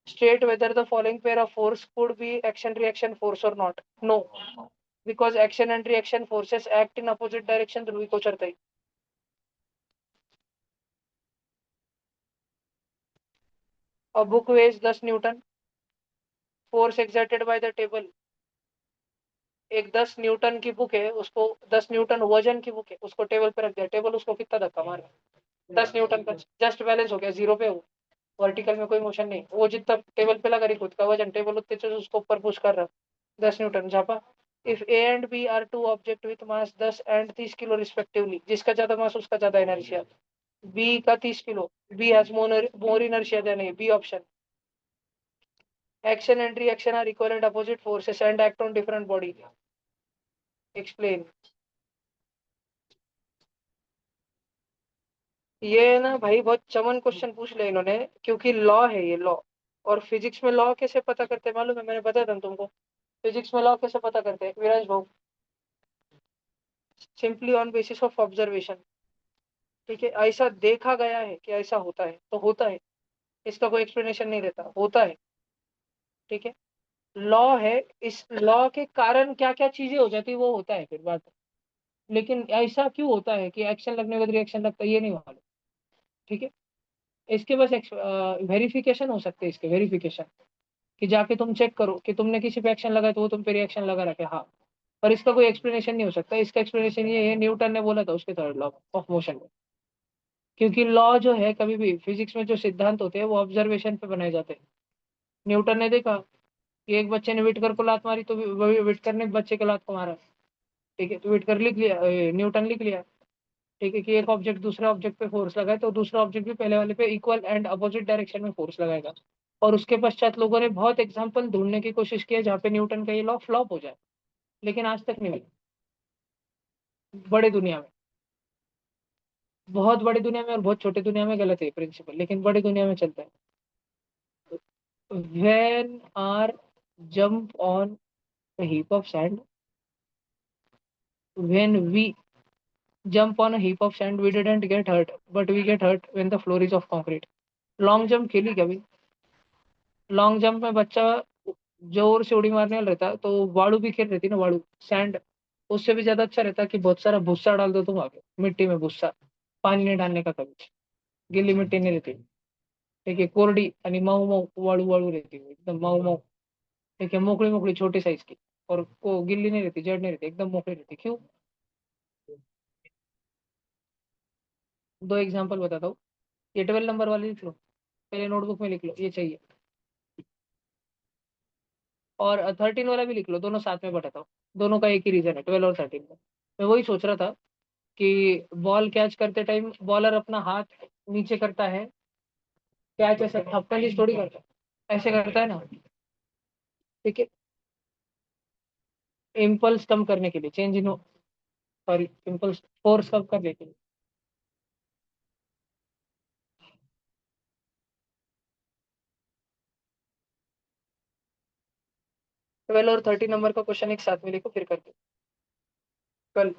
State whether the following pair of force could be action reaction force or not. No, because action and reaction forces act in opposite direction, ध्रुवी को चढ़ता ही। A book weighs 10 Newton, force exerted by the table, एक 10 Newton की book है, उसको 10 Newton वजन की book है, उसको टेबल पे रख दिया, टेबल उसको कितना धक्का मार, 10 न्यूटन का, जस्ट बैलेंस हो गया, जीरो पे हो, वर्टिकल में कोई मोशन नहीं, वो जितना टेबल पे लगा रही खुद का वजन, टेबल उतने से उसको ऊपर पुश कर रहा, 10 न्यूटन झापा। If A and B are two object with mass 10 and 30 kilo respectively, जिसका ज्यादा मास उसका ज्यादा इनर्शिया, बी का 30 kilo, B has more inertia than A, B option. Action and reaction are equal and opposite forces and act on different body, explain. ये ना भाई बहुत चमन question पूछ लिया इन्होंने, क्योंकि लॉ है ये, लॉ। और फिजिक्स में लॉ कैसे पता करते हैं मालूम है, मैंने बताया था तुमको, फिजिक्स में लॉ कैसे पता करते हैं विराज भाऊ, simply on basis of observation. ठीक है, ऐसा देखा गया है कि ऐसा होता है तो होता है, इसका कोई एक्सप्लेनेशन नहीं रहता, होता है। ठीक है, लॉ है, इस लॉ के कारण क्या क्या चीजें हो जाती है वो होता है फिर बात, लेकिन ऐसा क्यों होता है कि एक्शन लगने के बाद रिएक्शन लगता है ये नहीं मालूम। ठीक है, इसके बस वेरिफिकेशन हो सकते हैं, इसके वेरिफिकेशन, कि जाके तुम चेक करो कि तुमने किसी पे एक्शन लगाया तो वो तुम पे रिएक्शन लगा रखे, हाँ। पर इसका कोई एक्सप्लेनेशन नहीं हो सकता, इसका एक्सप्लेनेशन ये है, न्यूटन ने बोला था उसके थर्ड लॉ ऑफ मोशन में, क्योंकि लॉ जो है कभी भी फिजिक्स में जो सिद्धांत होते हैं वो ऑब्जर्वेशन पे बनाए जाते हैं। न्यूटन ने देखा, कि एक बच्चे ने विटकर को लात मारी तो विटकर ने बच्चे को लात को मारा, ठीक है, तो विटकर लिख लिया, न्यूटन लिख लिया, ठीक है, कि एक ऑब्जेक्ट दूसरे ऑब्जेक्ट पे फोर्स लगाए तो दूसरा ऑब्जेक्ट भी पहले वाले पे इक्वल एंड अपोजिट डायरेक्शन में फोर्स लगाएगा। और उसके पश्चात लोगों ने बहुत एग्जाम्पल ढूंढने की कोशिश की है जहाँ पे न्यूटन का ये लॉ फ्लॉप हो जाए, लेकिन आज तक नहीं मिला। बड़े दुनिया में, बहुत बड़ी दुनिया में और बहुत छोटी दुनिया में गलत है प्रिंसिपल, लेकिन बड़ी दुनिया में चलता है। When our jump on a heap of sand, when we jump on a heap of sand, we didn't get hurt, but we get hurt when the floor is of concrete. Long jump खेली कभी? Long jump में बच्चा जोर से उड़ी मारने वाला रहता तो वाड़ू भी खेल रहती ना, वाड़ू सैंड, उससे भी ज्यादा अच्छा रहता कि बहुत सारा भूसा डाल दो तुम आगे मिट्टी में, भूसा, पानी नहीं डालने का कभी, गीली मिट्टी नहीं रहती, ठीक है, कोरडी आणि मऊ मऊ वाळू वाळू रहती है, एकदम मऊ मऊ, ठीक है, मोकड़ी मोकड़ी छोटी साइज की, और वो गिल्ली नहीं रहती, जड़ नहीं रहती, एकदम मोकड़ी रहती। क्यों? दो एग्जांपल बताता हूँ। ये 12 नंबर वाली लिख लो, पहले नोटबुक में लिख लो, ये चाहिए, और 13 वाला भी लिख लो, दोनों साथ में बताता हूँ। दोनों का एक ही रीजन है, 12 और 13 का। मैं वही सोच रहा था कि बॉल कैच करते टाइम बॉलर अपना हाथ नीचे करता है, कैच ऐसा थप्पड़ थोड़ी करता है, ऐसे करता है ना, ठीक है, इम्पल्स कम करने के लिए, change in, sorry, impulse force कम करने के लिए। 12 और 13 नंबर का क्वेश्चन एक साथ में लिखो, फिर करते हैं। कल